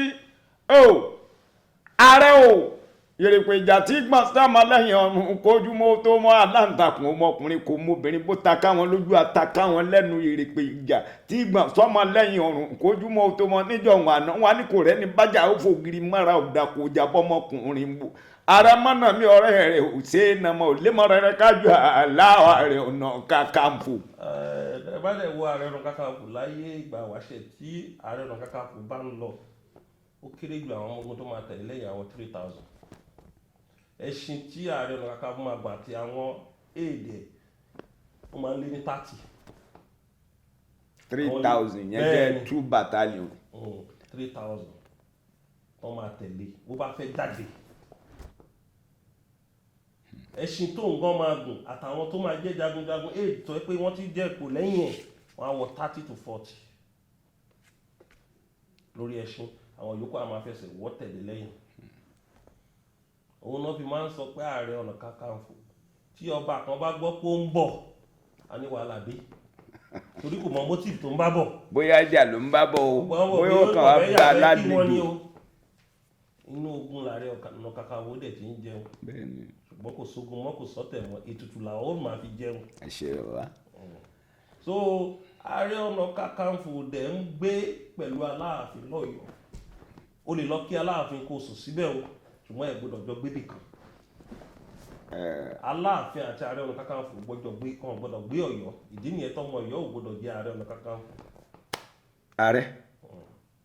E: ààrẹ yèrèpè ìjà tí gbọ̀n sáàmà lẹ́yìn ọ̀run kojúmọ́ tó mọ́ aláǹtakùn ọmọkùnrin kò mú obìnrin bó ta káwọn lójú àtàkà wọn lẹ́nu yèrèpè ìjà tí gbọ̀n sọ́mọ lẹ́yìn ọ̀run kojúmọ́ tó mọ́ níjọ́ wọn àná wọn ní kò rẹ́ni bájà ó fògiri mọ́ra ọ̀dà kò jábọ́ ọmọkùnrin bò ara mọ́nà mi ọ̀rẹ́ rẹ̀ ò ṣe é nàmọ́ ò lé mọ́ra rẹ̀ kájú aláwọ̀ Ààrẹ Ọ̀nà Kakanfò.
F: ẹ bá dẹ̀ wo Ààrẹ Ọ̀nà Kakanfò láyé ìgbà wáṣẹ̀ tí Ààrẹ Ọ̀nà Kakanfò bá ń lọ ó kéré jù àwọn ọmọ ogun tó máa tẹ̀lé lẹ́yìn àwọn 3000 ẹṣin tí Ààrẹ Ọ̀nà Kakanfò máa gbà àti àwọn èdè ó máa ń lé ní
G: 3000 yẹn jẹ́ 2 battalion
F: 3000 tó máa tẹ̀lé bó bá fẹ́ jáde ẹṣin tó ń gan máa gùn àtàwọn tó máa jẹ́ jagunjagun èdè tó pé wọ́n ti jẹ́ kò lẹ́yìn ẹ̀ wọ́n á wọ 30 to 40 lórí ẹṣin àwọn yòókù á máa fẹsẹ̀ wọ́ tẹ̀lé lẹ́yìn òun náà fi máa ń sọ pé Ààrẹ Ọ̀nà Kakanfò tí ọba kan bá gbọ́ pé ó ń bọ̀ a ní wàhálà dé torí kò mọ motive tó ń bá bọ̀.
G: bóyá ìjà ló ń bá bọ̀ o bóyá ó kàn wá bá alálejò.
F: inú ogun l'Ààrẹ Ọ̀nà Kakanfò dẹ̀ ti ń jẹun ṣùgbọ́n kò sógun mọ́ kò sọ́tẹ̀ mọ́ ètùtù làwọn ó máa fi jẹun.
G: ẹ ṣe wa.
F: so Ààrẹ Ọ̀nà Kakanfò dẹ̀ ń gbé pẹ̀lú Aláàfin lọ́yọ̀ọ́. O lè lọ kí Aláàfin kó sùn síbẹ̀ o, ṣùgbọ́n ẹ gbọ́dọ̀ jọ gbé nìkan. Aláàfin àti Ààrẹ Ọ̀nà Kakanfò gbọ́dọ̀ gbé Ọ̀yọ́. Ìdí nìyẹn tọ́mọ Ọ̀yọ́ ò gbọ́dọ̀ jẹ́ Ààrẹ Ọ̀nà Kakanfò.
G: Ààrẹ,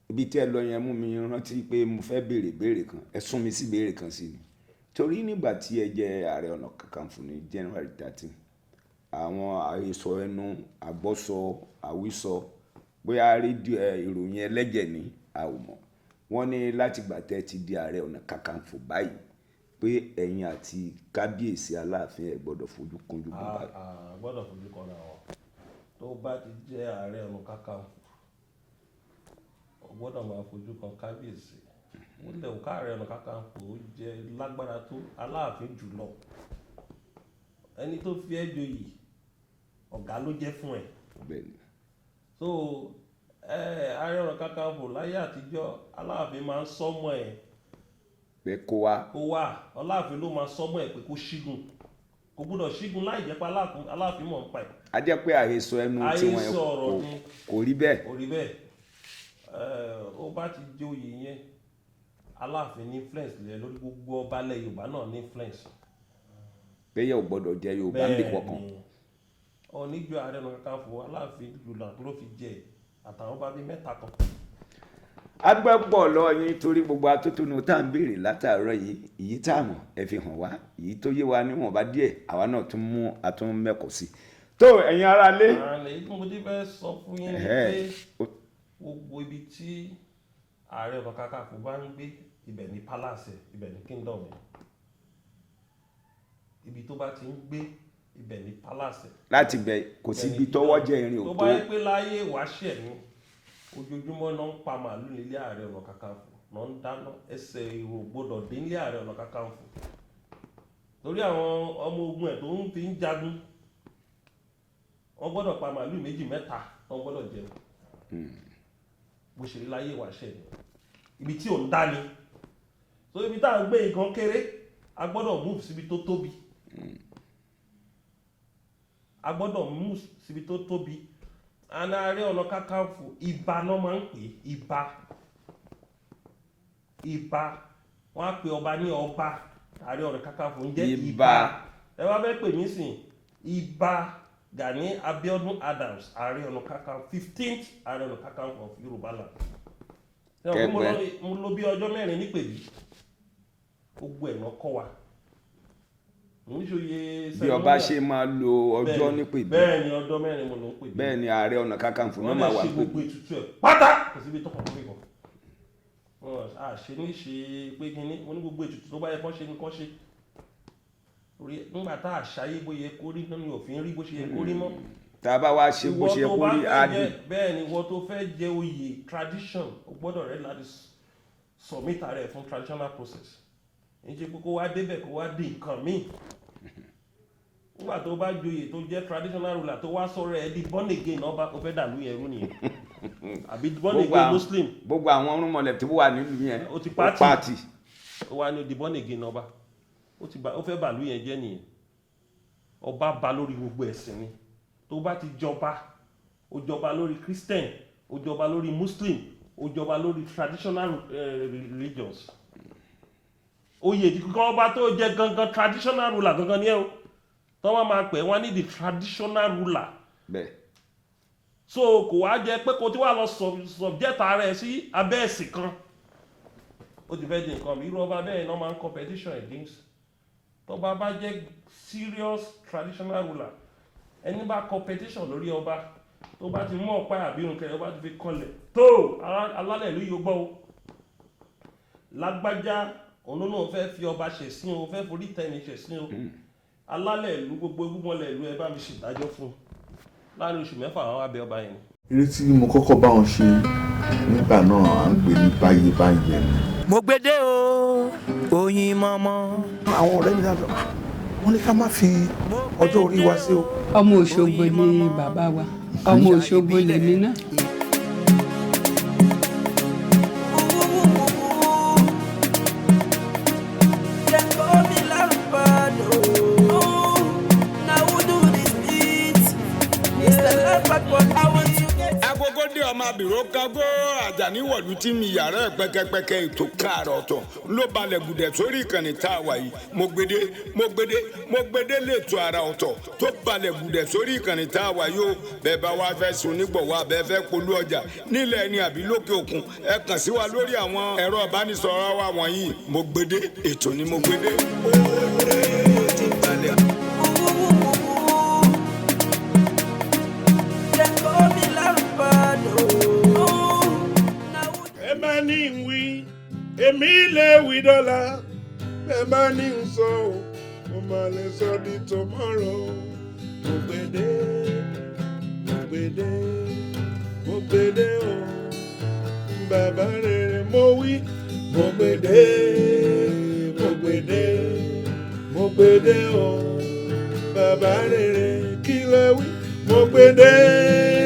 G: ibi tí ẹ lọ yẹn mú mi rántí pé mo fẹ́ béèrè kan, ẹ sún mi sí béèrè kan sí ni. Torí nígbà tí ẹ jẹ́ Ààrẹ Ọ̀nà Kakanfò ní January 13, àwọn àhesọ ẹnu, àgbọ́sọ, àwísọ, bóyá rédíò ìròyìn ẹlẹ́jẹ̀ ní àwòmọ̀. Wọ́n ní láti gbà tẹ́ ti di Ààrẹ Ọ̀nà Kakanfò báyìí pé ẹ̀yin àti kábíyèsí Aláàfin ẹ gbọ́dọ̀ fojú kanjú kan báyìí.
F: Gbọ́dọ̀ fojú kan ra wọn. Tó bá ti jẹ́ Ààrẹ Ọ̀nà Kakanfò, o gbọ́dọ̀ máa fojú kan kábíyèsí. Ó lè wò ká Ààrẹ Ọ̀nà Kakanfò jẹ́ lágbára tó Aláàfin jùlọ. Ẹni tó fi ẹ́ joyè ọ̀gá ló jẹ́ fún ẹ.
G: Bẹ́ẹ̀ni.
F: So Ààrẹ Ọ̀nà Kakanfò láyé àtijọ́ Aláàfin máa ń sọ́mọ́ ẹ̀
G: pé kó wá.
F: Aláàfin ló máa sọ́mọ́ ẹ̀ pé kó ṣígun. Kò gbọ́dọ̀ ṣígun láì jẹ́ pé Aláàfin mọ̀ ń pa ẹ̀.
G: A jẹ́ pé àhesọ ẹnu tí wọ́n kò rí bẹ́ẹ̀.
F: Kò rí bẹ́ẹ̀. Ó bá ti joyè yẹn Aláàfin ní influence lẹ lórí gbogbo ọba ilẹ̀ Yorùbá náà ní influence.
G: Pé yẹ ò gbọ́dọ̀ jẹ́ Yorùbá níbi kankan.
F: Oníjọ Ààrẹ Ọ̀nà Kakanfò Aláàfin lùlà ló fi jẹ àtàwọn bá bí mẹ́ta kan.
G: Agbẹ́pọ̀ lọ yín torí gbogbo atótónu tá à ń béèrè látàárọ̀ yìí, èyí tá a mọ̀ ẹ fi hàn wá, èyí tó yé wa níwọ̀nba díẹ̀ àwa náà tún mú mẹ́kọ̀ọ́ sí. Tó ẹ̀yin ará lé.
F: Àlè tí mo ti fẹ́ sọ fún yín ni pé gbogbo ibi tí Ààrẹ Ọ̀nà Kakanfò bá ń gbé ibẹ̀ ní palace, ibẹ̀ ní kingdom. Ibi tó bá ti ń gbé ibẹ̀ ní palace.
G: Láti bẹ̀ kò sí ibi tọ́wọ́ jẹ́ irin òtó.
F: Tó bá yẹ pé láyé wáṣẹ̀ ni ojoojúmọ́ náà ń pa màálù nílé Ààrẹ Ọ̀nà Kakanfò, náà ń dáná, ẹsẹ̀ èrò gbọ́dọ̀ dé nílé Ààrẹ Ọ̀nà Kakanfò. Torí àwọn ọmọ ogun ẹ̀ tó ń fi ń jagun, wọ́n gbọ́dọ̀ pa màálù 2 mẹ́ta, wọ́n gbọ́dọ̀ jẹun. Bó ṣe rí láyé wáṣẹ̀ ni. Ibi tí ò ń dá ni. So ibi tá à ń gbé nǹkan kéré, a gbọ́dọ̀ move síbi tó tóbi. A gbọ́dọ̀ move síbi tó tóbi. Ààrẹ Ọ̀nà Kakanfò Ìbà náà máa ń pè Ìbà. Wọ́n á pe ọba ní ọba. Ààrẹ Ọ̀nà Kakanfò ń jẹ́ Ìbà. Ẹ wá fẹ́ pè mí sìn Ìbà Gani Abiodun Adams, Ààrẹ Ọ̀nà Kakanfò 15th Ààrẹ Ọ̀nà Kakanfò of Yorùbá land. Mo lò bí ọjọ́ 4 nípèbí. Gbogbo ẹ̀ náà kọ́ wa.
G: Bí ọba ṣe máa lo ọjọ́ nípèbí.
F: Bẹ́ẹ̀ ni ọjọ́ 4 mo lò ń pè.
G: Bẹ́ẹ̀ ni Ààrẹ Ọ̀nà Kakanfò náà máa wà pé.
F: Wọ́n lè ṣe gbogbo ètùtù ẹ̀ pátá. Kò síbi tó kàn fún ìbọn. Wọ́n ṣe ní ṣe pé kíní, wọ́n ní gbogbo ètùtù tó bá yẹ kán ṣe ní kán ṣe. Nígbà tá a ṣayé bó yẹ kó rí nínú òfin rí bó ṣe yẹ kó rí mọ́.
G: Tá a bá wá ṣe bó ṣe yẹ kó rí ádùn.
F: Bẹ́ẹ̀ ni ìwọ tó fẹ́ jẹ oyè tradition o gbọ́dọ̀ rẹ̀ láti submit rẹ̀ fún traditional process. Ìjẹ́ pé kó wá débẹ̀ kó wá di nǹkan míì. Nígbà tó bá joyè tó jẹ́ traditional ruler tó wá sọ̀rọ̀ ẹ̀ di born again ọba ó fẹ́ dàlú yẹn rú nìyẹn. Àbí born again Muslim.
G: Gbogbo àwọn ọ̀rúnmọlẹ̀ tó wà nílùú yẹn
F: ó ti pàtì. Ó wá ní di born again ọba. Ó fẹ́ bàlú yẹn jẹ́ nìyẹn. Ọba ba lórí gbogbo ẹ̀sìn ni. Tó bá ti jọba, ó jọba lórí Christian, ó jọba lórí Muslim, ó jọba lórí traditional religions. Oyè kíkọ́ ọba tó jẹ́ gangan traditional ruler gangan ni ẹ́ o. Tó wọ́n máa pè wọ́n ní the traditional ruler.
G: Bẹ́ẹ̀.
F: So kò wá jẹ́ pé kò tí wà lọ subject rẹ̀ sí abẹ́ ẹ̀sìn kan. Ó ti fẹ́ di nǹkan bí irú ọba bẹ́ẹ̀ náà máa ń competition against. Tó bá jẹ́ serious traditional ruler, ẹni bá competition lórí ọba, tó bá ti mú ọ̀pá àbí nǹkan ọba ti fi kọlẹ̀ tó alálẹ̀ ìlú yóò gbọ́ o. Lágbájá òun náà fẹ́ fi ọba ṣẹ̀sín o, fẹ́ forí tẹ́ni ṣẹ̀sín o. Alálẹ̀ ìlú gbogbo egúnmọ́lẹ̀ ìlú ẹ bá mi ṣèdájọ́ fún un. Láàrin oṣù 4 àwọn abẹ ọba yẹn.
A: Eré tí mo kọ́kọ́ bá wọn ṣe nígbà náà à ń pè ní báyé ni.
B: Mo gbédè o oyin mọ́mọ́.
H: Àwọn ọ̀rẹ́ mi dáadọ́ wọ́n ní ká má fi ọjọ́ orí wa sí o.
C: Ọmọ Òṣogbo ni bàbá wa, ọmọ Òṣogbo lèmi náà.
I: I want
D: Àpògódé ọmọ àbíró kágó Àjàní wọ̀lú tí mi yàrá ẹ̀ pẹ́kẹ́pẹ́kẹ́ ètò káàrọ̀ ọ̀tọ̀ ló balẹ̀ gùdẹ̀ sórí ìkànnì tá a wà yìí mo gbédé lẹ́tọ̀ ara ọ̀tọ̀ tó balẹ̀ gùdẹ̀ sórí ìkànnì tá a wà yìí ó bẹ́ẹ̀ bá wá fẹ́ sun nígbọ̀wọ́ abẹ́ fẹ́ polú ọjà nílẹ̀ ẹni àbí lókè òkun ẹ kàn sí wa lórí àwọn ẹ̀rọ ìbánisọ̀rọ̀ wa wọ̀nyí mo gbédé ètò ni mo gbédé.
I: Ní wí èmi lè wí dọ́là ẹ bá ní sọ ọ́ mo máa lè sọ di tomorrow mo gbèdé o bàbá rere mo wí mo gbèdé o bàbá rere kí lẹ wí mo gbèdé.